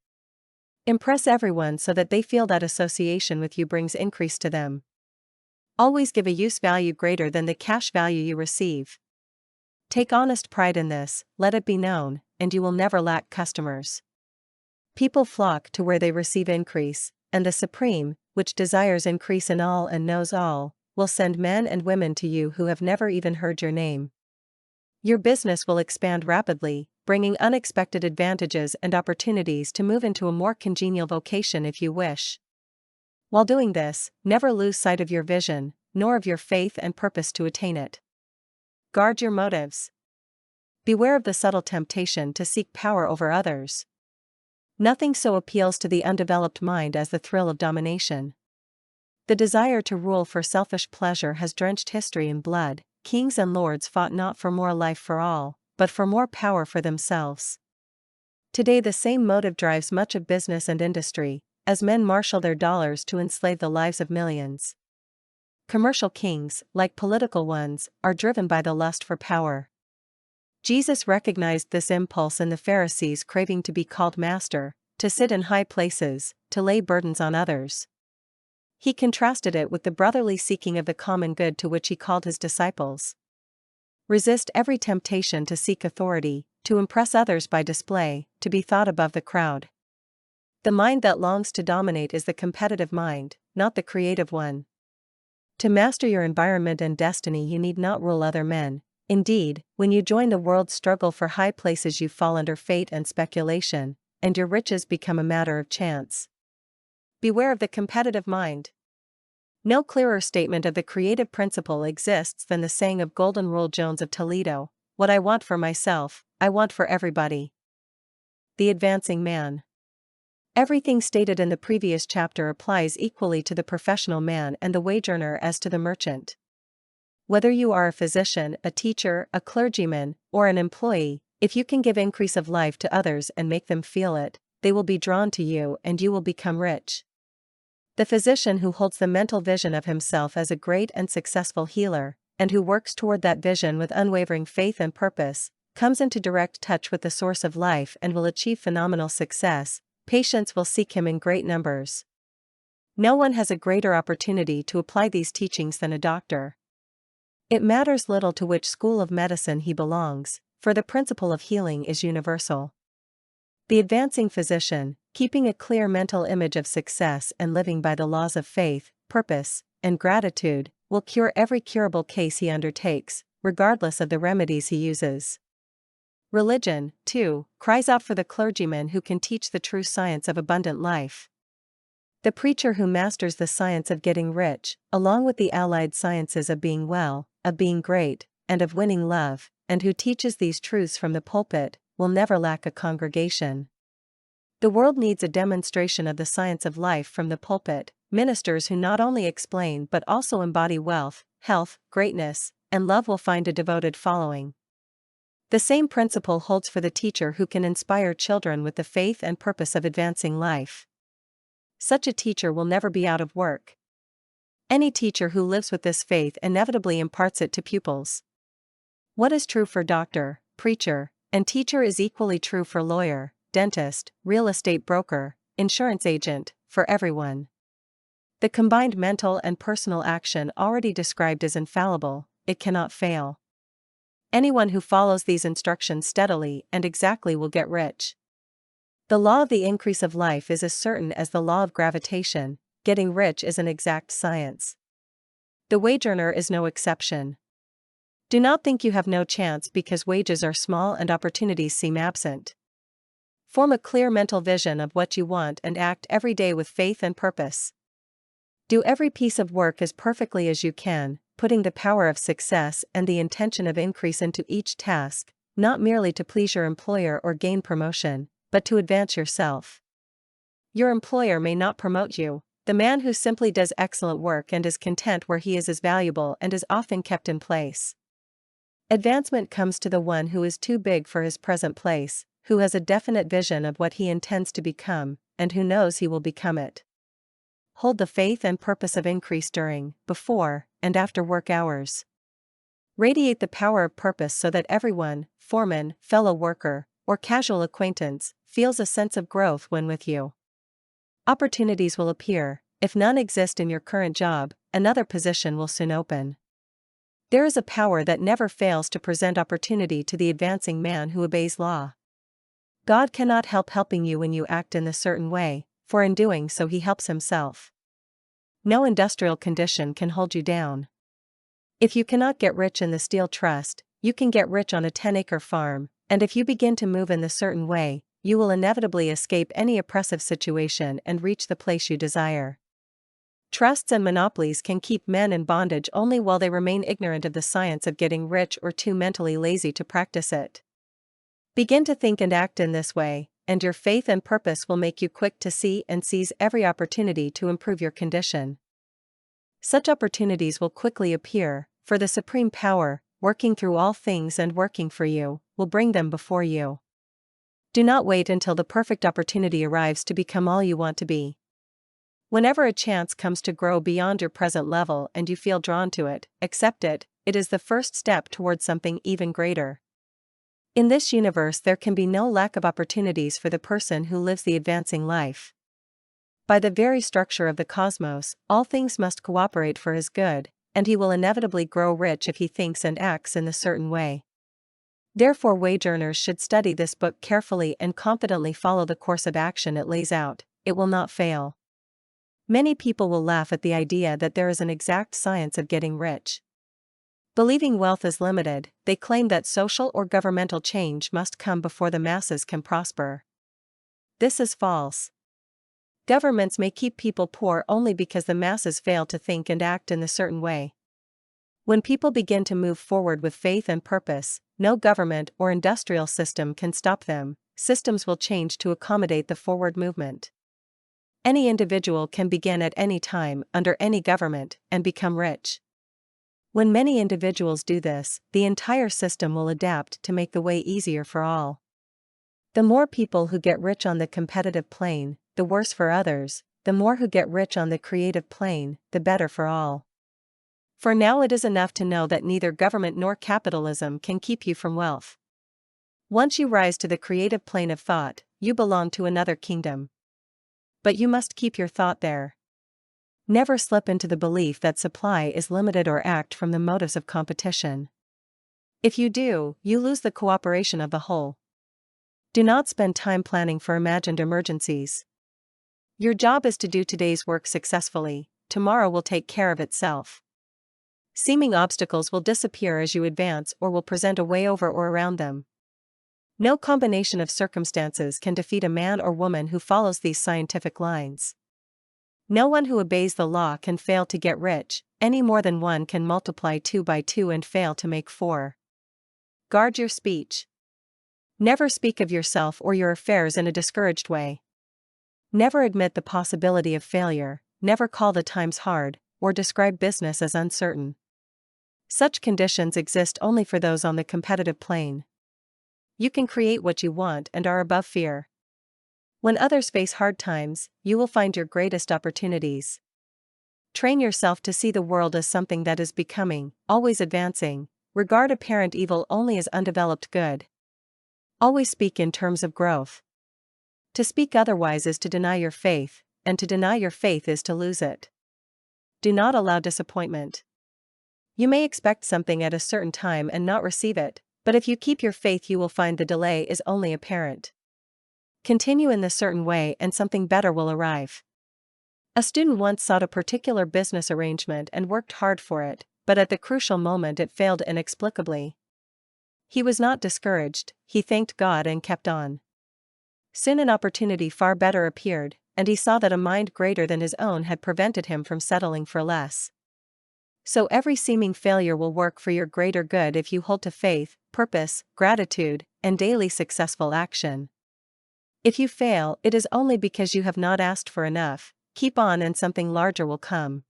Impress everyone so that they feel that association with you brings increase to them. Always give a use value greater than the cash value you receive. Take honest pride in this, let it be known, and you will never lack customers. People flock to where they receive increase, and the Supreme, which desires increase in all and knows all, will send men and women to you who have never even heard your name. Your business will expand rapidly, bringing unexpected advantages and opportunities to move into a more congenial vocation if you wish. While doing this, never lose sight of your vision, nor of your faith and purpose to attain it. Guard your motives. Beware of the subtle temptation to seek power over others. Nothing so appeals to the undeveloped mind as the thrill of domination. The desire to rule for selfish pleasure has drenched history in blood. Kings and lords fought not for more life for all, but for more power for themselves. Today the same motive drives much of business and industry, as men marshal their dollars to enslave the lives of millions. Commercial kings, like political ones, are driven by the lust for power. Jesus recognized this impulse in the Pharisees craving to be called master, to sit in high places, to lay burdens on others. He contrasted it with the brotherly seeking of the common good to which he called his disciples. Resist every temptation to seek authority, to impress others by display, to be thought above the crowd. The mind that longs to dominate is the competitive mind, not the creative one. To master your environment and destiny you need not rule other men. Indeed, when you join the world's struggle for high places you fall under fate and speculation, and your riches become a matter of chance. Beware of the competitive mind. No clearer statement of the creative principle exists than the saying of Golden Rule Jones of Toledo, "What I want for myself, I want for everybody." The advancing man. Everything stated in the previous chapter applies equally to the professional man and the wage earner as to the merchant. Whether you are a physician, a teacher, a clergyman, or an employee, if you can give increase of life to others and make them feel it, they will be drawn to you and you will become rich. The physician who holds the mental vision of himself as a great and successful healer, and who works toward that vision with unwavering faith and purpose, comes into direct touch with the source of life and will achieve phenomenal success. Patients will seek him in great numbers. No one has a greater opportunity to apply these teachings than a doctor. It matters little to which school of medicine he belongs, for the principle of healing is universal. The advancing physician, keeping a clear mental image of success and living by the laws of faith, purpose, and gratitude, will cure every curable case he undertakes, regardless of the remedies he uses. Religion, too, cries out for the clergyman who can teach the true science of abundant life. The preacher who masters the science of getting rich, along with the allied sciences of being well, of being great, and of winning love, and who teaches these truths from the pulpit, will never lack a congregation. The world needs a demonstration of the science of life from the pulpit, ministers who not only explain but also embody wealth, health, greatness, and love will find a devoted following. The same principle holds for the teacher who can inspire children with the faith and purpose of advancing life. Such a teacher will never be out of work. Any teacher who lives with this faith inevitably imparts it to pupils. What is true for doctor, preacher, and teacher is equally true for lawyer, dentist, real estate broker, insurance agent, for everyone. The combined mental and personal action already described is infallible, it cannot fail. Anyone who follows these instructions steadily and exactly will get rich. The law of the increase of life is as certain as the law of gravitation. Getting rich is an exact science. The wage earner is no exception. Do not think you have no chance because wages are small and opportunities seem absent. Form a clear mental vision of what you want and act every day with faith and purpose. Do every piece of work as perfectly as you can, putting the power of success and the intention of increase into each task, not merely to please your employer or gain promotion, but to advance yourself. Your employer may not promote you. The man who simply does excellent work and is content where he is valuable and is often kept in place. Advancement comes to the one who is too big for his present place, who has a definite vision of what he intends to become, and who knows he will become it. Hold the faith and purpose of increase during, before, and after work hours. Radiate the power of purpose so that everyone, foreman, fellow worker, or casual acquaintance, feels a sense of growth when with you. Opportunities will appear. If none exist in your current job, another position will soon open. There is a power that never fails to present opportunity to the advancing man who obeys law. God cannot help helping you when you act in a certain way, for in doing so he helps himself. No industrial condition can hold you down. If you cannot get rich in the steel trust, you can get rich on a 10-acre farm, and if you begin to move in a certain way, you will inevitably escape any oppressive situation and reach the place you desire. Trusts and monopolies can keep men in bondage only while they remain ignorant of the science of getting rich or too mentally lazy to practice it. Begin to think and act in this way, and your faith and purpose will make you quick to see and seize every opportunity to improve your condition. Such opportunities will quickly appear, for the supreme power, working through all things and working for you, will bring them before you. Do not wait until the perfect opportunity arrives to become all you want to be. Whenever a chance comes to grow beyond your present level and you feel drawn to it, accept it. It is the first step towards something even greater. In this universe there can be no lack of opportunities for the person who lives the advancing life. By the very structure of the cosmos, all things must cooperate for his good, and he will inevitably grow rich if he thinks and acts in a certain way. Therefore wage earners should study this book carefully and confidently follow the course of action it lays out. It will not fail. Many people will laugh at the idea that there is an exact science of getting rich. Believing wealth is limited, they claim that social or governmental change must come before the masses can prosper. This is false. Governments may keep people poor only because the masses fail to think and act in a certain way. When people begin to move forward with faith and purpose, no government or industrial system can stop them. Systems will change to accommodate the forward movement. Any individual can begin at any time, under any government, and become rich. When many individuals do this, the entire system will adapt to make the way easier for all. The more people who get rich on the competitive plane, the worse for others. The more who get rich on the creative plane, the better for all. For now it is enough to know that neither government nor capitalism can keep you from wealth. Once you rise to the creative plane of thought, you belong to another kingdom. But you must keep your thought there. Never slip into the belief that supply is limited or act from the motives of competition. If you do, you lose the cooperation of the whole. Do not spend time planning for imagined emergencies. Your job is to do today's work successfully. Tomorrow will take care of itself. Seeming obstacles will disappear as you advance or will present a way over or around them. No combination of circumstances can defeat a man or woman who follows these scientific lines. No one who obeys the law can fail to get rich, any more than one can multiply 2 by 2 and fail to make 4. Guard your speech. Never speak of yourself or your affairs in a discouraged way. Never admit the possibility of failure, never call the times hard, or describe business as uncertain. Such conditions exist only for those on the competitive plane. You can create what you want and are above fear. When others face hard times, you will find your greatest opportunities. Train yourself to see the world as something that is becoming, always advancing. Regard apparent evil only as undeveloped good. Always speak in terms of growth. To speak otherwise is to deny your faith, and to deny your faith is to lose it. Do not allow disappointment. You may expect something at a certain time and not receive it, but if you keep your faith you will find the delay is only apparent. Continue in this certain way and something better will arrive. A student once sought a particular business arrangement and worked hard for it, but at the crucial moment it failed inexplicably. He was not discouraged, he thanked God and kept on. Soon an opportunity far better appeared, and he saw that a mind greater than his own had prevented him from settling for less. So every seeming failure will work for your greater good if you hold to faith, purpose, gratitude, and daily successful action. If you fail, it is only because you have not asked for enough. Keep on and something larger will come.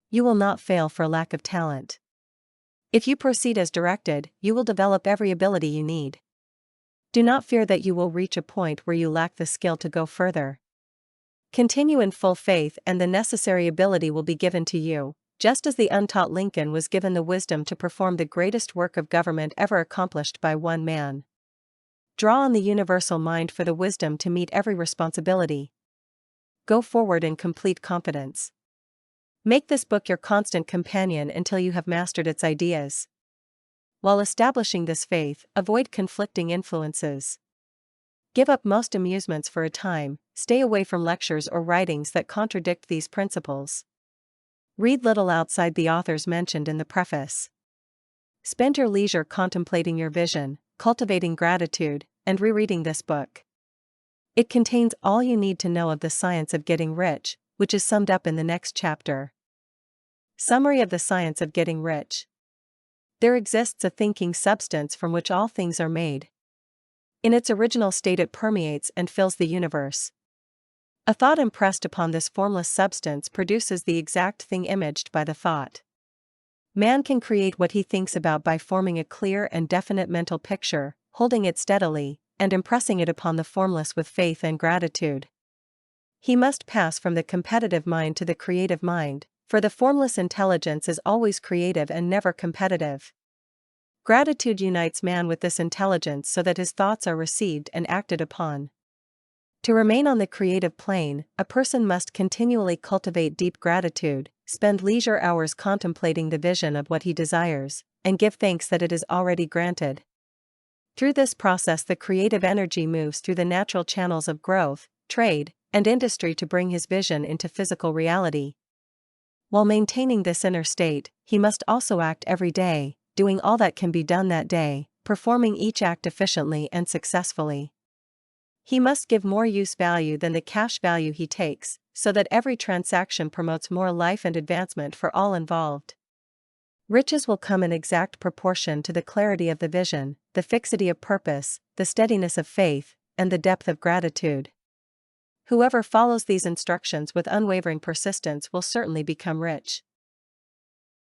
You will not fail for lack of talent. If you proceed as directed, you will develop every ability you need. Do not fear that you will reach a point where you lack the skill to go further. Continue in full faith and the necessary ability will be given to you, just as the untaught Lincoln was given the wisdom to perform the greatest work of government ever accomplished by one man. Draw on the universal mind for the wisdom to meet every responsibility. Go forward in complete confidence. Make this book your constant companion until you have mastered its ideas. While establishing this faith, avoid conflicting influences. Give up most amusements for a time, stay away from lectures or writings that contradict these principles. Read little outside the authors mentioned in the preface. Spend your leisure contemplating your vision, cultivating gratitude, and rereading this book. It contains all you need to know of the science of getting rich, which is summed up in the next chapter. Summary of the science of getting rich. There exists a thinking substance from which all things are made. In its original state it permeates and fills the universe. A thought impressed upon this formless substance produces the exact thing imaged by the thought. Man can create what he thinks about by forming a clear and definite mental picture, holding it steadily, and impressing it upon the formless with faith and gratitude. He must pass from the competitive mind to the creative mind, for the formless intelligence is always creative and never competitive. Gratitude unites man with this intelligence so that his thoughts are received and acted upon. To remain on the creative plane, a person must continually cultivate deep gratitude, spend leisure hours contemplating the vision of what he desires, and give thanks that it is already granted. Through this process the creative energy moves through the natural channels of growth, trade, and industry to bring his vision into physical reality. While maintaining this inner state, he must also act every day, doing all that can be done that day, performing each act efficiently and successfully. He must give more use value than the cash value he takes, so that every transaction promotes more life and advancement for all involved. Riches will come in exact proportion to the clarity of the vision, the fixity of purpose, the steadiness of faith, and the depth of gratitude. Whoever follows these instructions with unwavering persistence will certainly become rich.